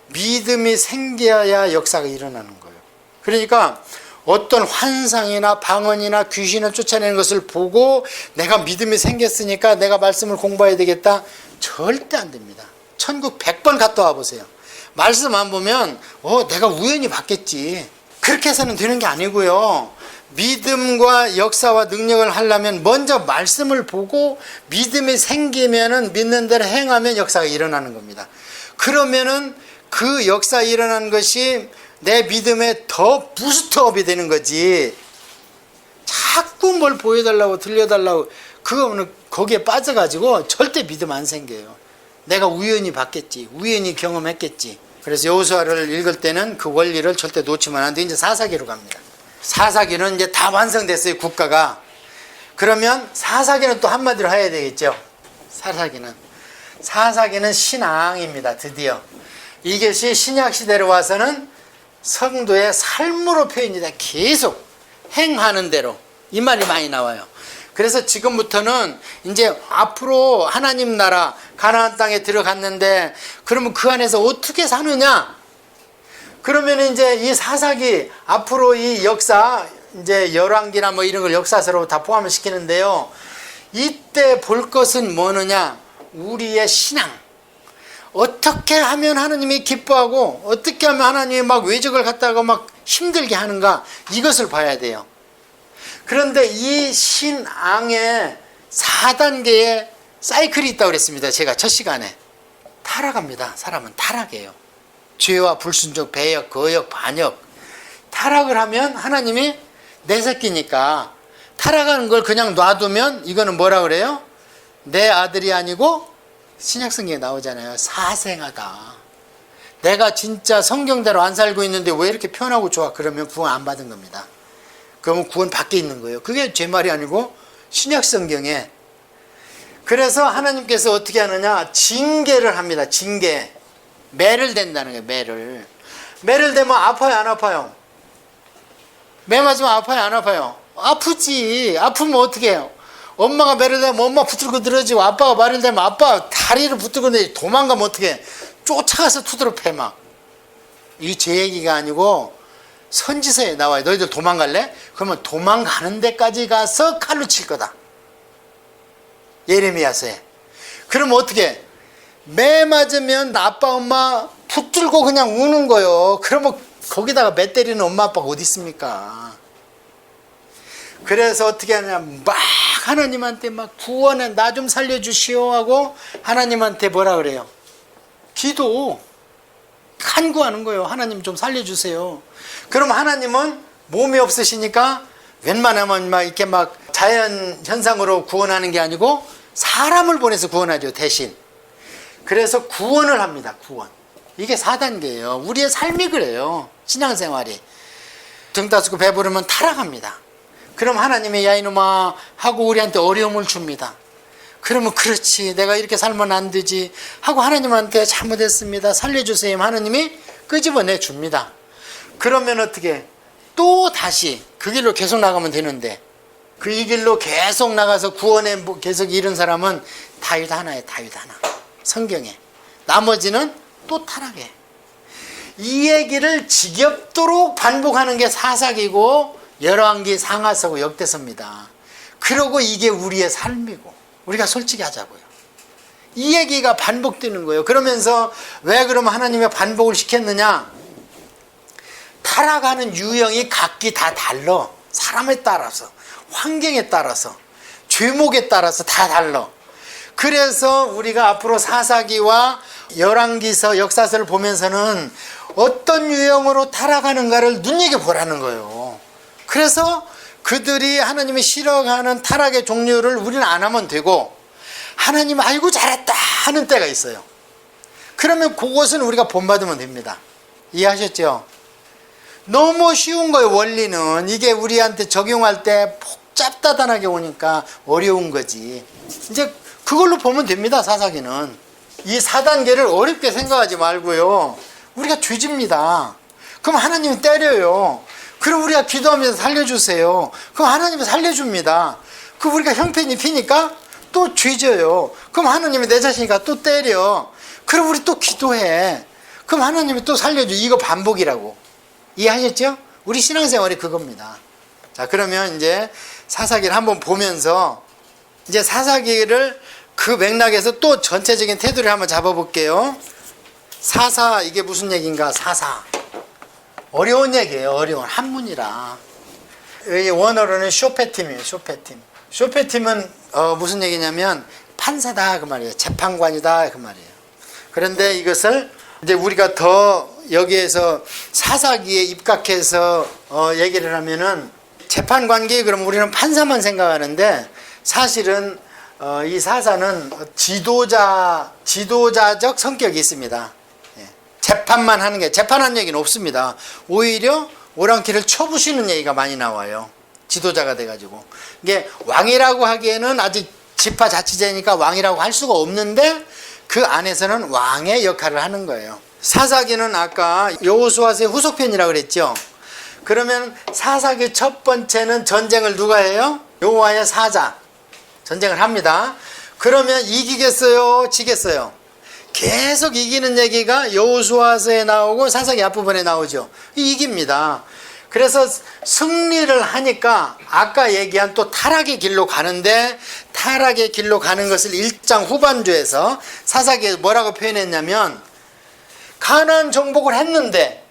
믿음이 생겨야 역사가 일어나는 거예요. 그러니까 어떤 환상이나 방언이나 귀신을 쫓아내는 것을 보고 내가 믿음이 생겼으니까 내가 말씀을 공부해야 되겠다. 절대 안 됩니다. 천국 100번 갔다 와 보세요. 말씀 안 보면 내가 우연히 받겠지. 그렇게 해서는 되는 게 아니고요. 믿음과 역사와 능력을 하려면 먼저 말씀을 보고 믿음이 생기면은 믿는 대로 행하면 역사가 일어나는 겁니다. 그러면은 그 역사 일어나는 것이 내 믿음에 더 부스트업이 되는 거지. 자꾸 뭘 보여달라고 들려달라고 그거는 거기에 빠져가지고 절대 믿음 안 생겨요. 내가 우연히 봤겠지. 우연히 경험했겠지. 그래서 여호수아를 읽을 때는 그 원리를 절대 놓치면 안 돼. 이제 사사기로 갑니다. 사사기는 이제 다 완성됐어요. 국가가. 그러면 사사기는 또 한마디로 해야 되겠죠. 사사기는 신앙입니다. 드디어 이것이 신약시대로 와서는 성도의 삶으로 표현이 돼. 계속 행하는 대로 이 말이 많이 나와요. 그래서 지금부터는 이제 앞으로 하나님 나라 가나안 땅에 들어갔는데 그러면 그 안에서 어떻게 사느냐? 그러면 이제 이 사사기 앞으로 이 역사 이제 열왕기나 뭐 이런 걸 역사서로 다 포함을 시키는데요. 이때 볼 것은 뭐느냐? 우리의 신앙. 어떻게 하면 하나님이 기뻐하고 어떻게 하면 하나님이 막 외적을 갖다가 막 힘들게 하는가, 이것을 봐야 돼요. 그런데 이 신앙에 4단계의 사이클이 있다고 그랬습니다. 제가 첫 시간에. 타락합니다. 사람은 타락해요. 죄와 불순종, 배역, 거역, 반역. 타락을 하면 하나님이 내 새끼니까 타락하는 걸 그냥 놔두면 이거는 뭐라 그래요? 내 아들이 아니고 신약성경에 나오잖아요. 사생아다. 내가 진짜 성경대로 안 살고 있는데 왜 이렇게 편하고 좋아? 그러면 구원 안 받은 겁니다. 그러면 구원 밖에 있는 거예요. 그게 제 말이 아니고 신약성경에. 그래서 하나님께서 어떻게 하느냐? 징계를 합니다. 징계. 매를 댄다는 거예요. 매를 대면 아파요, 안 아파요? 매 맞으면 아파요, 안 아파요? 아프지. 아프면 어떻게 해요? 엄마가 매를 대면 엄마 붙들고 늘어지고, 아빠가 말을 대면 아빠 다리를 붙들고 내지. 도망가면 어떻게 해? 쫓아가서 투드러 패 막. 이게 제 얘기가 아니고 선지서에 나와요. 너희들 도망갈래? 그러면 도망가는 데까지 가서 칼로 칠 거다. 예레미야서에. 그럼 어떻게 해? 매 맞으면 아빠 엄마 붙들고 그냥 우는 거요. 그러면 거기다가 매 때리는 엄마 아빠가 어디 있습니까? 그래서 어떻게 하냐, 막 하나님한테 막 구원해, 나 좀 살려주시오 하고 하나님한테 뭐라 그래요? 기도, 간구하는 거예요. 하나님 좀 살려주세요. 그럼 하나님은 몸이 없으시니까 웬만하면 막 이렇게 막 자연 현상으로 구원하는 게 아니고 사람을 보내서 구원하죠, 대신. 그래서 구원을 합니다. 구원. 이게 4단계예요. 우리의 삶이 그래요. 신앙생활이. 등 따스고 배부르면 타락합니다. 그럼 하나님이 야 이놈아 하고 우리한테 어려움을 줍니다. 그러면 그렇지, 내가 이렇게 살면 안 되지 하고 하나님한테 잘못했습니다, 살려주세요. 하나님이 끄집어내 줍니다. 그러면 어떻게? 또 다시 그 길로 계속 나가면 되는데, 그 이 길로 계속 나가서 구원에 계속 이른 사람은 다윗 하나에 다윗 하나. 성경에. 나머지는 또 타락해. 이 얘기를 지겹도록 반복하는 게 사사기고 열왕기, 상하서고 역대서입니다. 그러고 이게 우리의 삶이고 우리가 솔직히 하자고요. 이 얘기가 반복되는 거예요. 그러면서 왜 그러면 하나님이 반복을 시켰느냐? 타락하는 유형이 각기 다 달라. 사람에 따라서, 환경에 따라서, 죄목에 따라서 다 달라. 그래서 우리가 앞으로 사사기와 열왕기서, 역사서를 보면서는 어떤 유형으로 타락하는가를 눈여겨보라는 거예요. 그래서 그들이 하나님이 싫어하는 타락의 종류를 우리는 안 하면 되고, 하나님 아이고 잘했다 하는 때가 있어요. 그러면 그것은 우리가 본받으면 됩니다. 이해하셨죠? 너무 쉬운 거예요. 원리는 이게 우리한테 적용할 때 복잡다단하게 오니까 어려운 거지. 이제 그걸로 보면 됩니다. 사사기는 이 4단계를 어렵게 생각하지 말고요. 우리가 죄집니다. 그럼 하나님이 때려요. 그럼 우리가 기도하면서 살려주세요. 그럼 하나님이 살려줍니다. 그럼 우리가 형편 입히니까 또 죄져요. 그럼 하나님이 내 자신이니까 또 때려. 그럼 우리 또 기도해. 그럼 하나님이 또 살려줘. 이거 반복이라고. 이해하셨죠? 우리 신앙생활이 그겁니다. 자, 그러면 이제 사사기를 한번 보면서 이제 사사기를 그 맥락에서 또 전체적인 테두리를 한번 잡아볼게요. 사사, 이게 무슨 얘기인가? 사사. 어려운 얘기예요. 어려운 한문이라. 여기 원어로는 쇼페팀이에요. 쇼페팀. 쇼페팀은 무슨 얘기냐면 판사다 그 말이에요. 재판관이다 그 말이에요. 그런데 이것을 이제 우리가 더 여기에서 사사기에 입각해서 얘기를 하면은 재판관계, 그럼 우리는 판사만 생각하는데 사실은 이 사사는 지도자적 성격이 있습니다. 재판만 하는 게, 재판하는 얘기는 없습니다. 오히려 오랑캐를 쳐부시는 얘기가 많이 나와요. 지도자가 돼가지고. 이게 왕이라고 하기에는 아직 지파 자치제니까 왕이라고 할 수가 없는데 그 안에서는 왕의 역할을 하는 거예요. 사사기는 아까 여호수아서의 후속편이라고 그랬죠. 그러면 사사기 첫 번째는 전쟁을 누가 해요? 여호와의 사자 전쟁을 합니다. 그러면 이기겠어요? 지겠어요? 계속 이기는 얘기가 여호수아서에 나오고 사사기 앞부분에 나오죠. 이깁니다. 그래서 승리를 하니까 아까 얘기한 또 타락의 길로 가는데, 타락의 길로 가는 것을 1장 후반주에서 사사기에 뭐라고 표현했냐면, 가나안 정복을 했는데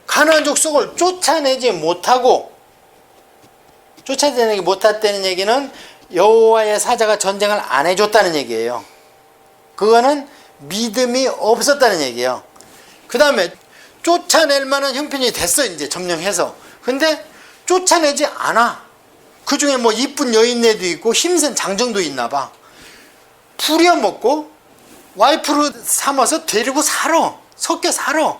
가나안 족속을 쫓아내지 못하고, 쫓아내지 못했다는 얘기는 여호와의 사자가 전쟁을 안 해줬다는 얘기예요. 그거는 믿음이 없었다는 얘기예요. 그 다음에 쫓아낼 만한 형편이 됐어, 이제 점령해서. 근데 쫓아내지 않아. 그 중에 뭐 이쁜 여인네도 있고 힘센 장정도 있나 봐. 부려먹고 와이프로 삼아서 데리고 살아. 섞여 살아.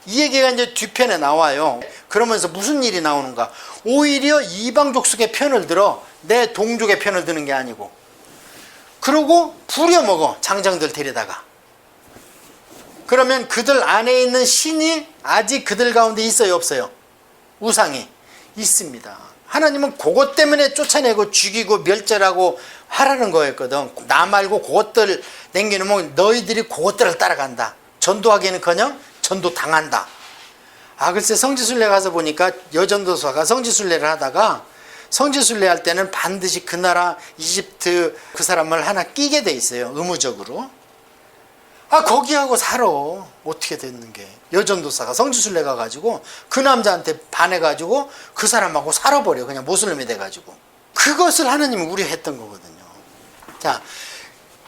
이 얘기가 이제 뒤편에 나와요. 그러면서 무슨 일이 나오는가? 오히려 이방 족속의 편을 들어, 내 동족의 편을 드는 게 아니고. 그러고 부려먹어, 장정들 데려다가. 그러면 그들 안에 있는 신이 아직 그들 가운데 있어요, 없어요? 우상이 있습니다. 하나님은 그것 때문에 쫓아내고 죽이고 멸절하고 하라는 거였거든. 나 말고 그것들 남겨놓으면 너희들이 그것들을 따라간다. 전도하기는커녕 전도 당한다. 아, 글쎄 성지순례 가서 보니까 여전도사가 성지순례를 하다가, 성지순례 할 때는 반드시 그 나라 이집트 그 사람을 하나 끼게 돼 있어요, 의무적으로. 아, 거기하고 살아. 어떻게 됐는 게. 여전도사가 성지순례 가가지고 그 남자한테 반해가지고 그 사람하고 살아버려. 그냥 모슬림이 돼가지고. 그것을 하나님은 우려했던 거거든요. 자,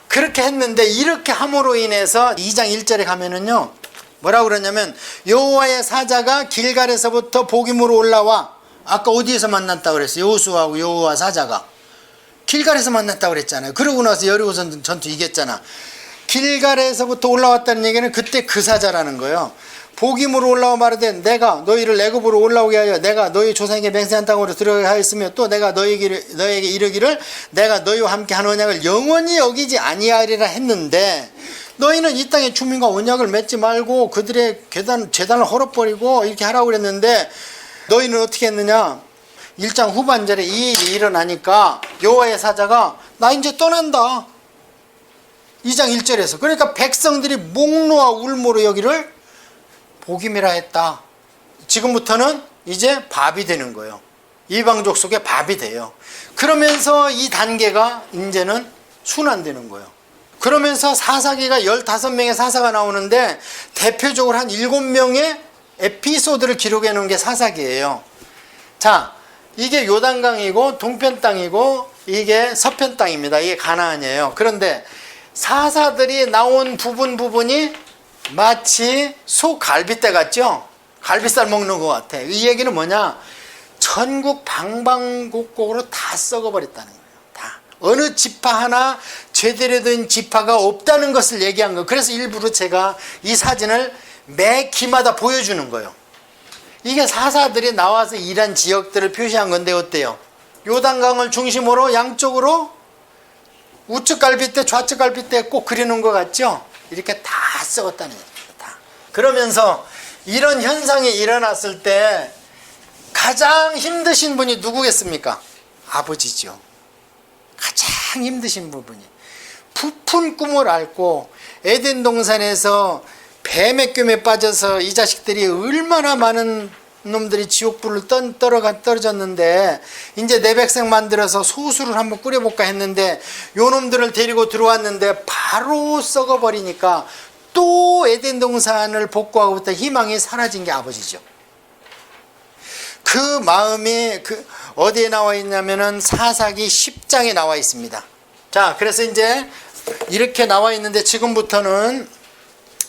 그렇게 했는데, 이렇게 함으로 인해서 2장 1절에 가면은요, 뭐라고 그러냐면, 여호와의 사자가 길갈에서부터 보기므로 올라와. 아까 어디에서 만났다고 그랬어요? 여호수아하고 여호와 사자가 길갈에서 만났다고 그랬잖아요. 그러고 나서 여리고 전투 이겼잖아. 길갈에서부터 올라왔다는 얘기는 그때 그 사자라는 거예요. 복임으로 올라와 말하되, 내가 너희를 애굽으로 올라오게 하여 내가 너희 조상에게 맹세한 땅으로 들어가게 하였으며, 또 내가 너에게 이르기를 내가 너희와 함께 한 언약을 영원히 여기지 아니하리라 했는데, 너희는 이 땅의 주민과 언약을 맺지 말고 그들의 제단을 헐어버리고 이렇게 하라고 그랬는데, 너희는 어떻게 했느냐? 1장 후반절에 이 일이 일어나니까 여호와의 사자가 나 이제 떠난다. 2장 1절에서. 그러니까 백성들이 목노와 울모로 여기를 복임이라 했다. 지금부터는 이제 밥이 되는 거예요. 이방족 속의 밥이 돼요. 그러면서 이 단계가 이제는 순환되는 거예요. 그러면서 사사기가 15명의 사사가 나오는데, 대표적으로 한 7명의 에피소드를 기록해 놓은 게 사사기예요. 자, 이게 요단강이고 동편 땅이고 이게 서편 땅입니다. 이게 가나안이에요. 그런데 사사들이 나온 부분이 마치 소 갈비뼈 같죠? 갈비살 먹는 것 같아. 이 얘기는 뭐냐? 전국 방방곡곡으로 다 썩어버렸다는 거예요. 다. 어느 지파 하나 제대로 된 지파가 없다는 것을 얘기한 거예요. 그래서 일부러 제가 이 사진을 매 기마다 보여주는 거예요. 이게 사사들이 나와서 일한 지역들을 표시한 건데 어때요? 요단강을 중심으로 양쪽으로 우측 갈빗대 좌측 갈빗대 꼭 그려놓은 것 같죠? 이렇게 다 썩었다는 얘기입니다. 다. 그러면서 이런 현상이 일어났을 때 가장 힘드신 분이 누구겠습니까? 아버지죠. 가장 힘드신 부분이. 부푼 꿈을 앓고 에덴 동산에서 뱀의 꿰에 빠져서 이 자식들이 얼마나 많은 놈들이 지옥불을 떨어졌는데, 이제 내 백성 만들어서 소수를 한번 끓여볼까 했는데, 요 놈들을 데리고 들어왔는데 바로 썩어버리니까 또 에덴 동산을 복구하고부터 희망이 사라진 게 아버지죠. 그 마음이 어디에 나와 있냐면은 사사기 10장에 나와 있습니다. 자, 그래서 이제 이렇게 나와 있는데, 지금부터는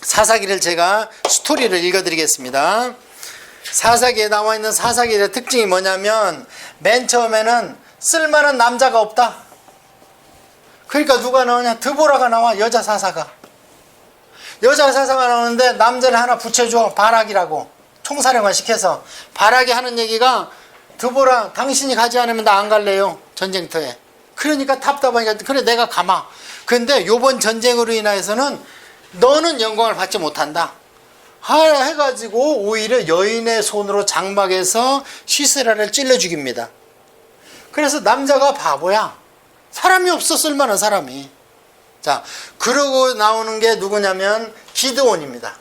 사사기를 제가 스토리를 읽어드리겠습니다. 사사기에 나와 있는 사사기의 특징이 뭐냐면, 맨 처음에는 쓸만한 남자가 없다. 그러니까 누가 나오냐? 드보라가 나와. 여자 사사가 나오는데 남자를 하나 붙여줘. 바락이라고 총사령관 시켜서. 바락이 하는 얘기가 드보라 당신이 가지 않으면 나 안 갈래요 전쟁터에. 그러니까 답답하니까 그래 내가 가마. 근데 요번 전쟁으로 인해서는 너는 영광을 받지 못한다 해가지고 오히려 여인의 손으로 장막에서 시세라를 찔러 죽입니다. 그래서 남자가 바보야. 사람이 없어 쓸만한 사람이. 자, 그러고 나오는 게 누구냐면 기드온입니다.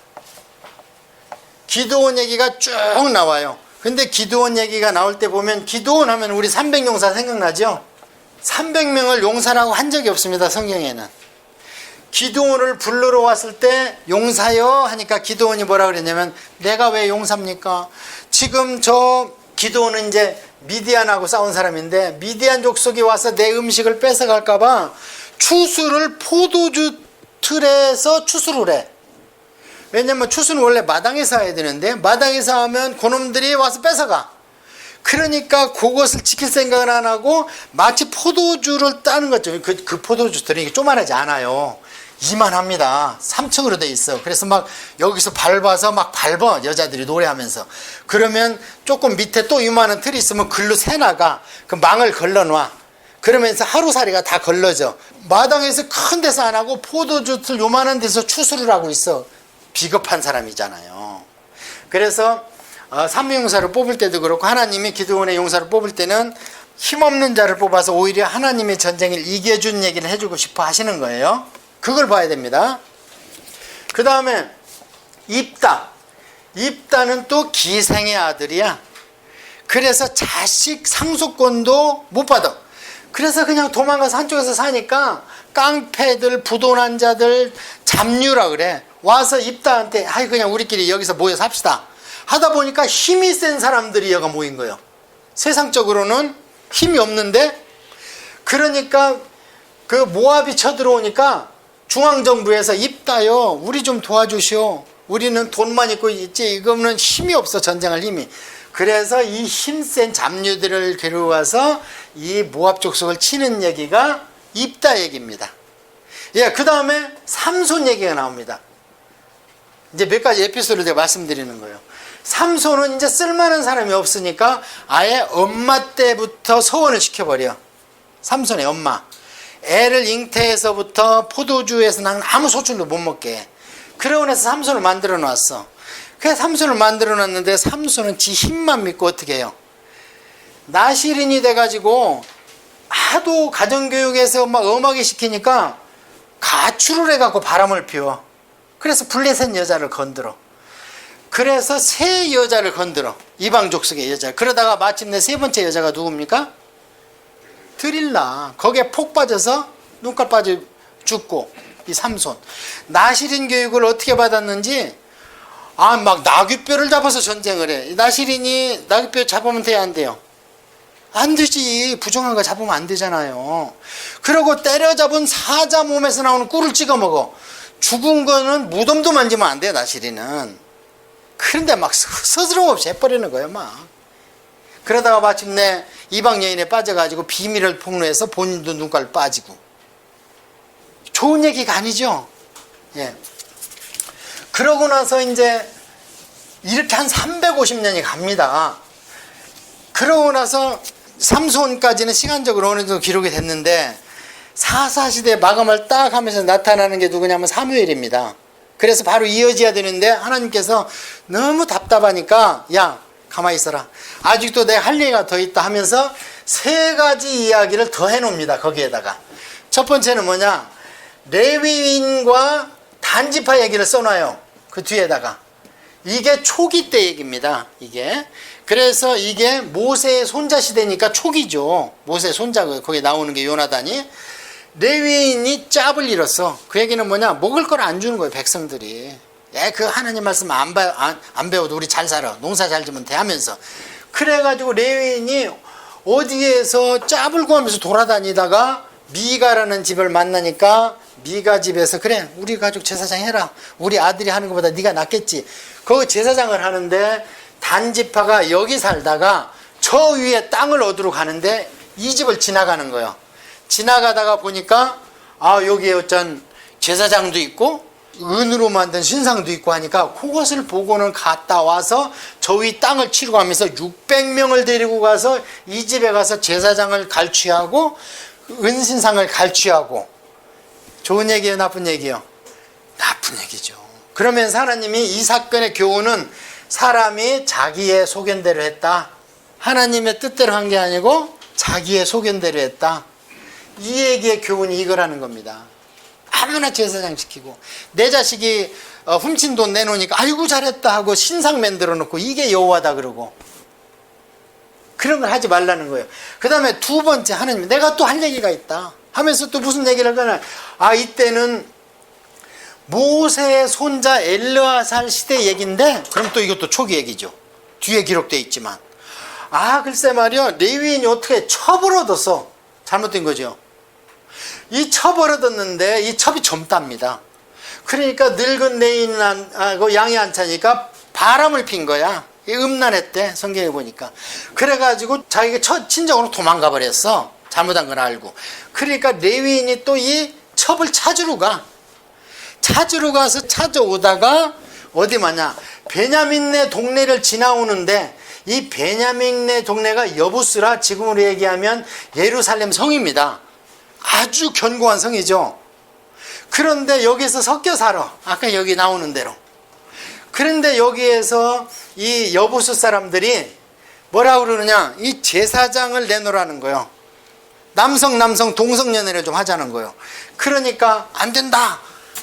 기드온 얘기가 쭉 나와요. 근데 기드온 얘기가 나올 때 보면 기드온 하면 우리 300용사 생각나죠? 300명을 용사라고 한 적이 없습니다. 성경에는. 기드온을 부르러 왔을 때 용사여 하니까 기드온이 뭐라 그랬냐면 내가 왜 용사입니까? 지금 저 기드온은 이제 미디안하고 싸운 사람인데 미디안 족속이 와서 내 음식을 뺏어갈까봐 추수를 포도주 틀에서 추수를 해. 왜냐면 추수는 원래 마당에서 해야 되는데 마당에서 하면 그놈들이 와서 뺏어가. 그러니까 그것을 지킬 생각을 안 하고 마치 포도주를 따는 거죠. 그 포도주들이 쪼만하지 않아요. 이만합니다. 3층으로 돼 있어. 그래서 막 여기서 밟아서 막 밟아 여자들이 노래하면서. 그러면 조금 밑에 또 이만한 틀이 있으면 글로 새나가. 그 망을 걸러놔. 그러면서 하루살이가 다 걸러져. 마당에서 큰 데서 안 하고 포도주 틀 요만한 데서 추수를 하고 있어. 비겁한 사람이잖아요. 그래서 삼위용사를 뽑을 때도 그렇고 하나님이 기드온의 용사를 뽑을 때는 힘없는 자를 뽑아서 오히려 하나님의 전쟁을 이겨준 얘기를 해주고 싶어 하시는 거예요. 그걸 봐야 됩니다. 그 다음에 입다는 또 기생의 아들이야. 그래서 자식 상속권도 못 받아. 그래서 그냥 도망가서 한쪽에서 사니까 깡패들, 부도난 자들, 잡류라 그래. 와서 입다한테 아이 그냥 우리끼리 여기서 모여 삽시다 하다 보니까 힘이 센 사람들이 여가 모인 거예요. 세상적으로는 힘이 없는데 그러니까 그 모압이 쳐들어오니까 중앙정부에서 입다요 우리 좀 도와주시오. 우리는 돈만 있고 있지 이거는 힘이 없어 전쟁할 힘이. 그래서 이 힘센 잡류들을 데려와서 이 모압 족속을 치는 얘기가 입다 얘기입니다. 예, 그 다음에 삼손 얘기가 나옵니다. 이제 몇 가지 에피소드를 제가 말씀드리는 거예요. 삼손은 이제 쓸만한 사람이 없으니까 아예 엄마 때부터 서원을 시켜버려. 삼손의 엄마. 애를 잉태해서부터 포도주에서는 아무 소출도 못 먹게 해. 그러고 나서 삼손을 만들어 놨어. 그래서 삼손을 만들어 놨는데 삼손은 지 힘만 믿고 어떻게 해요? 나시린이 돼가지고 하도 가정교육에서 막 엄하게 시키니까 가출을 해갖고 바람을 피워. 그래서 블레셋 여자를 건드려. 그래서 세 여자를 건드려. 이방 족속의 여자. 그러다가 마침내 세 번째 여자가 누굽니까? 드릴라. 거기에 폭 빠져서 눈깔 빠져 죽고 이 삼손. 나시린 교육을 어떻게 받았는지 막 나귀뼈를 잡아서 전쟁을 해. 나시린이 나귀뼈 잡으면 돼야 안 돼요? 안 되지. 부정한 거 잡으면 안 되잖아요. 그러고 때려잡은 사자 몸에서 나오는 꿀을 찍어 먹어. 죽은 거는 무덤도 만지면 안 돼요, 나시린은. 그런데 막 스스럼 없이 해버리는 거예요, 막. 그러다가 마침내 이방 여인에 빠져가지고 비밀을 폭로해서 본인도 눈깔 빠지고. 좋은 얘기가 아니죠? 예. 그러고 나서 이제 이렇게 한 350년이 갑니다. 그러고 나서 삼손까지는 시간적으로 어느 정도 기록이 됐는데 사사시대 마감을 딱 하면서 나타나는 게 누구냐면 사무엘입니다. 그래서 바로 이어져야 되는데 하나님께서 너무 답답하니까 야 가만히 있어라. 아직도 내 할 얘기가 더 있다 하면서 세 가지 이야기를 더 해놓습니다. 거기에다가. 첫 번째는 뭐냐. 레위인과 단지파 얘기를 써놔요. 그 뒤에다가. 이게 초기 때 얘기입니다. 이게. 그래서 이게 모세의 손자 시대니까 초기죠. 모세의 손자 거기 나오는 게 요나단이. 레위인이 짭을 잃었어. 그 얘기는 뭐냐. 먹을 걸 안 주는 거예요. 백성들이. 그 하나님 말씀 안 배워도 우리 잘 살아. 농사 잘 지면 돼 하면서. 그래가지고 레위인이 어디에서 짭을 구하면서 돌아다니다가 미가라는 집을 만나니까 미가 집에서 그래 우리 가족 제사장 해라. 우리 아들이 하는 것보다 네가 낫겠지. 거기 제사장을 하는데 단지파가 여기 살다가 저 위에 땅을 얻으러 가는데 이 집을 지나가는 거예요. 지나가다가 보니까 여기에 어쩐 제사장도 있고 은으로 만든 신상도 있고 하니까 그것을 보고는 갔다 와서 저 위 땅을 치러 가면서 600명을 데리고 가서 이 집에 가서 제사장을 갈취하고 은신상을 갈취하고. 좋은 얘기예요, 나쁜 얘기예요? 나쁜 얘기죠. 그러면서 하나님이 이 사건의 교훈은 사람이 자기의 소견대로 했다. 하나님의 뜻대로 한 게 아니고 자기의 소견대로 했다. 이 얘기의 교훈이 이거라는 겁니다. 아무나 제사장 시키고 내 자식이 훔친 돈 내놓으니까 아이고 잘했다 하고 신상 만들어 놓고 이게 여호와다 그러고 그런 걸 하지 말라는 거예요. 그 다음에 두 번째, 하나님 내가 또 할 얘기가 있다 하면서 또 무슨 얘기를 하거나, 이때는 모세의 손자 엘르아살 시대 얘기인데, 그럼 또 이것도 초기 얘기죠. 뒤에 기록되어 있지만, 글쎄 말이야, 레위인이 어떻게 첩을 얻어서 잘못된 거죠. 이 첩을 얻었는데 이 첩이 젊답니다. 그러니까 늙은 레위인하고 양이 안 차니까 바람을 핀 거야. 음란했대, 성경에 보니까. 그래가지고 자기가 친정으로 도망가 버렸어. 잘못한 걸 알고. 그러니까 레위인이 또 이 첩을 찾으러 가서 찾아오다가 어디 마냐, 베냐민네 동네를 지나오는데, 이 베냐민네 동네가 여부스라, 지금으로 얘기하면 예루살렘 성입니다. 아주 견고한 성이죠. 그런데 여기서 섞여 살아. 아까 여기 나오는 대로. 그런데 여기에서 이 여부스 사람들이 뭐라고 그러느냐, 이 제사장을 내놓으라는 거예요. 남성 동성연애를 좀 하자는 거예요. 그러니까 안 된다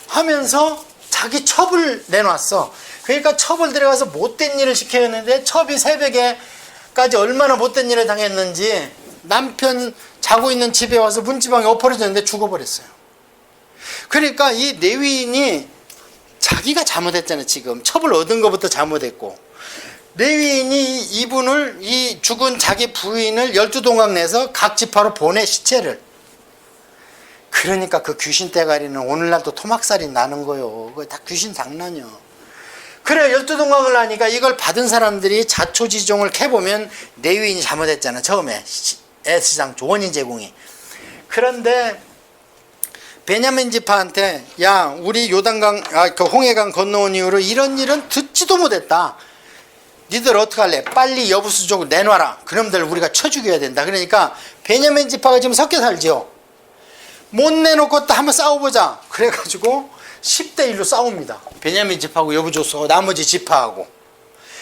하면서 자기 첩을 내놨어. 그러니까 첩을 들어가서 못된 일을 시켜야 했는데, 첩이 새벽에까지 얼마나 못된 일을 당했는지 남편 자고 있는 집에 와서 문지방에 엎어졌는데 죽어버렸어요. 그러니까 이 레위인이 자기가 잘못했잖아요. 지금 첩을 얻은 것부터 잘못했고, 레위인이 이분을, 이 죽은 자기 부인을 12동강 내서 각 지파로 보내, 시체를. 그러니까 그 귀신 떼가리는 오늘날도 토막살이 나는 거요. 그거 다 귀신 장난이요. 그래, 12동강을 하니까 이걸 받은 사람들이 자초지종을 캐보면 레위인이 잘못했잖아, 처음에. 애시장 원인 제공이. 그런데 베냐민 지파한테, 야, 우리 요단강, 그 홍해강 건너온 이후로 이런 일은 듣지도 못했다. 니들 어떡할래? 빨리 여부수족을 내놔라. 그놈들 우리가 쳐 죽여야 된다. 그러니까 베냐민 지파가 지금 섞여 살죠. 못 내놓고 또 한번 싸워보자. 그래가지고 10대 1로 싸웁니다. 베냐민 지파하고 여부족하고 나머지 지파하고.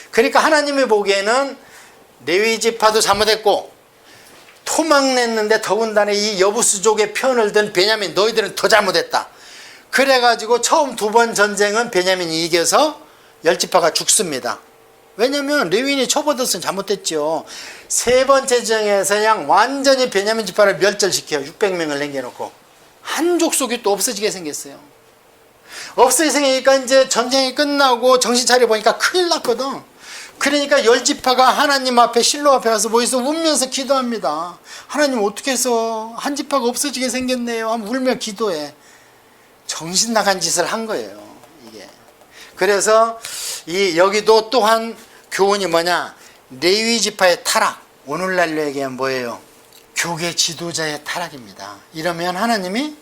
그러니까 하나님이 보기에는 레위 지파도 잘못했고, 토막냈는데 더군다나 이 여부수족의 편을 든 베냐민, 너희들은 더 잘못했다. 그래가지고 처음 두 번 전쟁은 베냐민이 이겨서 10지파가 죽습니다. 왜냐면 레위인이 첩얻었으면 잘못됐죠. 세 번째 전쟁에서 그냥 완전히 베냐민 지파를 멸절시켜요. 600명을 남겨놓고 한 족속이 또 없어지게 생겼어요. 없어지게 생기니까 이제 전쟁이 끝나고 정신 차려 보니까 큰일 났거든. 그러니까 10지파가 하나님 앞에, 실로 앞에 가서 모여서 울면서 기도합니다. 하나님 어떻게 해서 한 지파가 없어지게 생겼네요 하면 울며 기도해. 정신 나간 짓을 한 거예요, 이게. 그래서 여기도 또한 교훈이 뭐냐, 레위 지파의 타락. 오늘날로 얘기하면 뭐예요? 교계 지도자의 타락입니다. 이러면 하나님이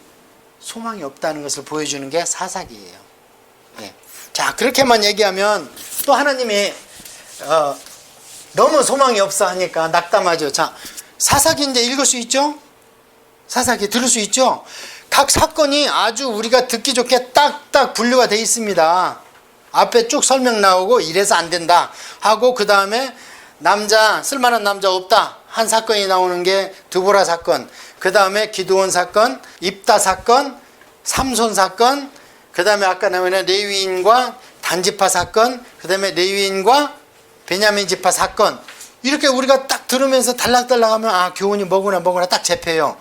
소망이 없다는 것을 보여주는 게 사사기예요. 네. 자, 그렇게만 얘기하면 또 하나님이 너무 소망이 없어 하니까 낙담하죠. 자, 사사기 이제 읽을 수 있죠? 사사기 들을 수 있죠? 각 사건이 아주 우리가 듣기 좋게 딱딱 분류가 되어 있습니다. 앞에 쭉 설명 나오고 이래서 안 된다 하고, 그 다음에 쓸만한 남자 없다 한 사건이 나오는 게 드보라 사건, 그 다음에 기드온 사건, 입다 사건, 삼손 사건, 그 다음에 아까 나오는 레위인과 단지파 사건, 그 다음에 레위인과 베냐민 지파 사건. 이렇게 우리가 딱 들으면서 달락달락하면 교훈이 뭐구나 딱 잡혀요.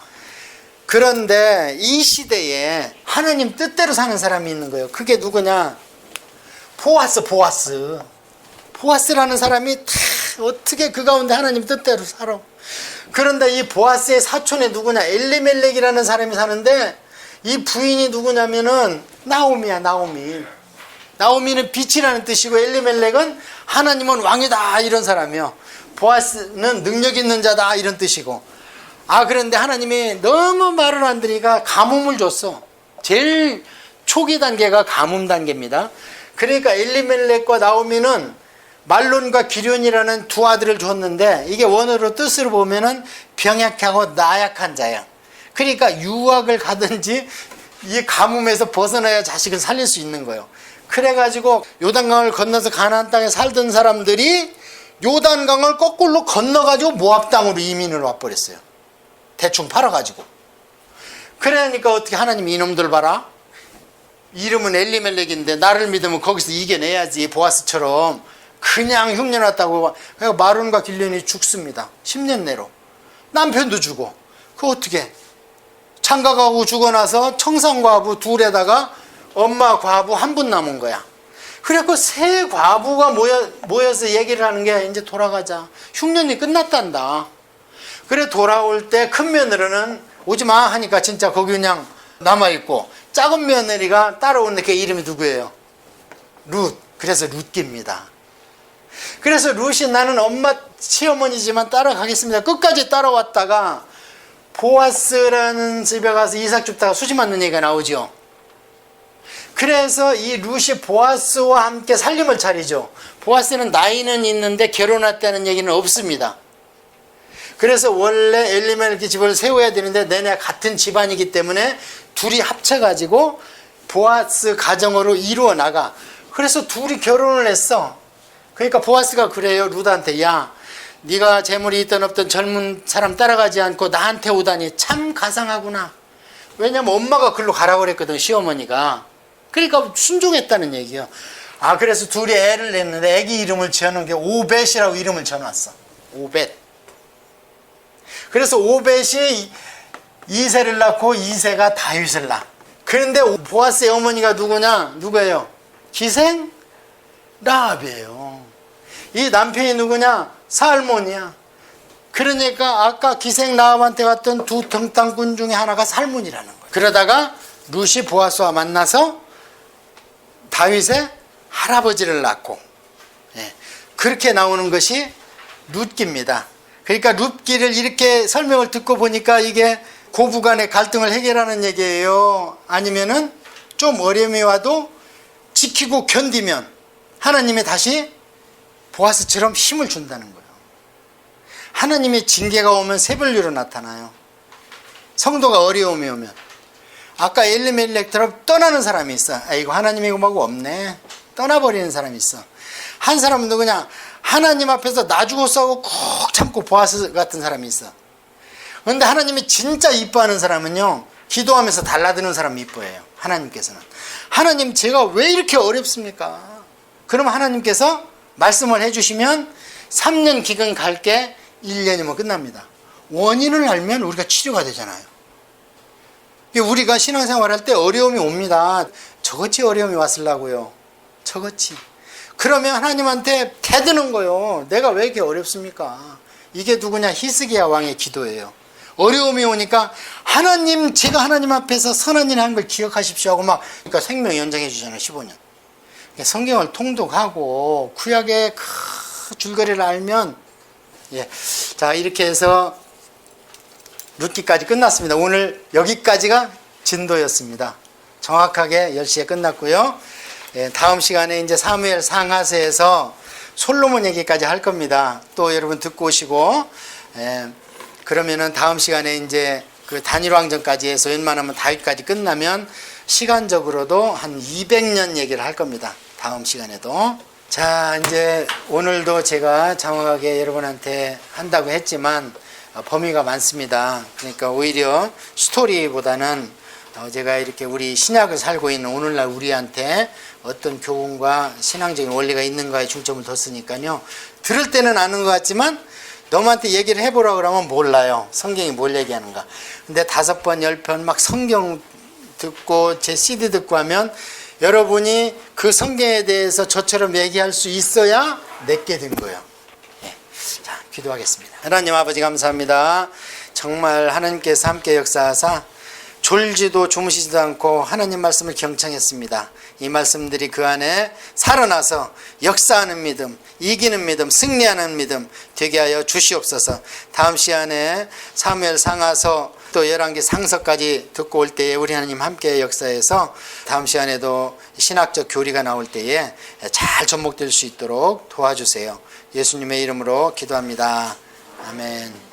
그런데 이 시대에 하나님 뜻대로 사는 사람이 있는 거예요. 그게 누구냐? 보아스라는 사람이 다 어떻게 그 가운데 하나님 뜻대로 살아. 그런데 이 보아스의 사촌이 누구냐? 엘리멜렉이라는 사람이 사는데, 이 부인이 누구냐면은 나오미야. 나오미는 빛이라는 뜻이고, 엘리멜렉은 하나님은 왕이다 이런 사람이요. 보아스는 능력 있는 자다 이런 뜻이고. 그런데 하나님이 너무 말을 안 들으니까 가뭄을 줬어. 제일 초기 단계가 가뭄 단계입니다. 그러니까 엘리멜렉과 나오미는 말론과 기련이라는 두 아들을 줬는데 이게 원어로 뜻으로 보면은 병약하고 나약한 자야. 그러니까 유학을 가든지 이 가뭄에서 벗어나야 자식을 살릴 수 있는 거예요. 그래가지고 요단강을 건너서 가나안 땅에 살던 사람들이 요단강을 거꾸로 건너가지고 모압 땅으로 이민을 와버렸어요. 대충 팔아가지고. 그러니까 어떻게 하나님이 이놈들 봐라. 이름은 엘리멜렉인데 나를 믿으면 거기서 이겨내야지. 보아스처럼. 그냥 흉내났다고. 그러니까 마론과 길련이 죽습니다. 10년 내로. 남편도 죽어. 그거 어떻게? 장가가고 죽어나서 청산과부 둘에다가 엄마 과부 한 분 남은 거야. 그래갖고 세 과부가 모여서 얘기를 하는 게 이제 돌아가자. 흉년이 끝났단다. 그래 돌아올 때 큰 며느리는 오지마 하니까 진짜 거기 그냥 남아있고 작은 며느리가 따라오는 게 이름이 누구예요? 룻. 그래서 룻기입니다. 그래서 룻이 나는 엄마 시어머니지만 따라가겠습니다. 끝까지 따라왔다가 보아스라는 집에 가서 이삭 줍다가 수지 맞는 얘기가 나오죠. 그래서 이 룻이 보아스와 함께 살림을 차리죠. 보아스는 나이는 있는데 결혼했다는 얘기는 없습니다. 그래서 원래 엘리멜렉 집을 세워야 되는데 내내 같은 집안이기 때문에 둘이 합쳐가지고 보아스 가정으로 이루어 나가. 그래서 둘이 결혼을 했어. 그러니까 보아스가 그래요. 룻한테 야 네가 재물이 있던 없던 젊은 사람 따라가지 않고 나한테 오다니 참 가상하구나. 왜냐면 엄마가 글로 가라고 그랬거든, 시어머니가. 그러니까 순종했다는 얘기예요. 아, 그래서 둘이 애를 냈는데 애기 이름을 지어놓은 게 오벳이라고 이름을 지어놨어. 오벳. 그래서 오벳이 이세를 낳고 이세가 다윗을 낳아. 그런데 보아스의 어머니가 누구예요? 기생 라합이에요. 이 남편이 누구냐? 살몬이야. 그러니까 아까 기생 라합한테 갔던 두 등단꾼 중에 하나가 살몬이라는 거예요. 그러다가 룻이 보아스와 만나서 다윗의 할아버지를 낳고, 예, 그렇게 나오는 것이 룻기입니다. 그러니까 룻기를 이렇게 설명을 듣고 보니까 이게 고부간의 갈등을 해결하는 얘기예요? 아니면은 좀 어려움이 와도 지키고 견디면 하나님이 다시 보아스처럼 힘을 준다는 거예요. 하나님의 징계가 오면 세벌류로 나타나요. 성도가 어려움이 오면. 아까 엘리멜렉처럼 떠나는 사람이 있어. 이거 하나님이 뭐고 없네. 떠나버리는 사람이 있어. 한 사람은 누구냐? 하나님 앞에서 나 주고 싸우고 꼭 참고 보아스 같은 사람이 있어. 그런데 하나님이 진짜 이뻐하는 사람은요, 기도하면서 달라드는 사람이 이뻐해요. 하나님께서는. 하나님 제가 왜 이렇게 어렵습니까? 그러면 하나님께서 말씀을 해주시면 3년 기간 갈게 1년이면 끝납니다. 원인을 알면 우리가 치료가 되잖아요. 우리가 신앙생활 할 때 어려움이 옵니다. 저것이 어려움이 왔으려고요. 저것이. 그러면 하나님한테 대드는 거예요. 내가 왜 이렇게 어렵습니까? 이게 누구냐? 히스기야 왕의 기도예요. 어려움이 오니까 하나님, 제가 하나님 앞에서 선한 일 한 걸 기억하십시오 하고 막, 그러니까 생명 연장해 주잖아요. 15년. 성경을 통독하고 구약의 그 줄거리를 알면, 예. 자, 이렇게 해서 룻기까지 끝났습니다. 오늘 여기까지가 진도였습니다. 정확하게 10시에 끝났고요. 예, 다음 시간에 이제 사무엘 상하세에서 솔로몬 얘기까지 할 겁니다. 또 여러분 듣고 오시고, 예, 그러면은 다음 시간에 이제 그 단일 왕정까지 해서 웬만하면 다윗까지 끝나면 시간적으로도 한 200년 얘기를 할 겁니다. 다음 시간에도. 자, 이제 오늘도 제가 장황하게 여러분한테 한다고 했지만 범위가 많습니다. 그러니까 오히려 스토리보다는 제가 이렇게 우리 신약을 살고 있는 오늘날 우리한테 어떤 교훈과 신앙적인 원리가 있는가에 중점을 뒀으니까요. 들을 때는 아는 것 같지만 너한테 얘기를 해보라 그러면 몰라요. 성경이 뭘 얘기하는가. 근데 5번, 10번 막 성경 듣고 제 CD 듣고 하면 여러분이 그 성경에 대해서 저처럼 얘기할 수 있어야 내게 된 거예요. 네. 자, 기도하겠습니다. 하나님 아버지 감사합니다. 정말 하나님께서 함께 역사하사 졸지도 주무시지도 않고 하나님 말씀을 경청했습니다. 이 말씀들이 그 안에 살아나서 역사하는 믿음, 이기는 믿음, 승리하는 믿음 되게 하여 주시옵소서. 다음 시간에 사무엘 상하서 또 열왕기 상서까지 듣고 올 때에 우리 하나님 함께 역사해서 다음 시간에도 신학적 교리가 나올 때에 잘 접목될 수 있도록 도와주세요. 예수님의 이름으로 기도합니다. 아멘.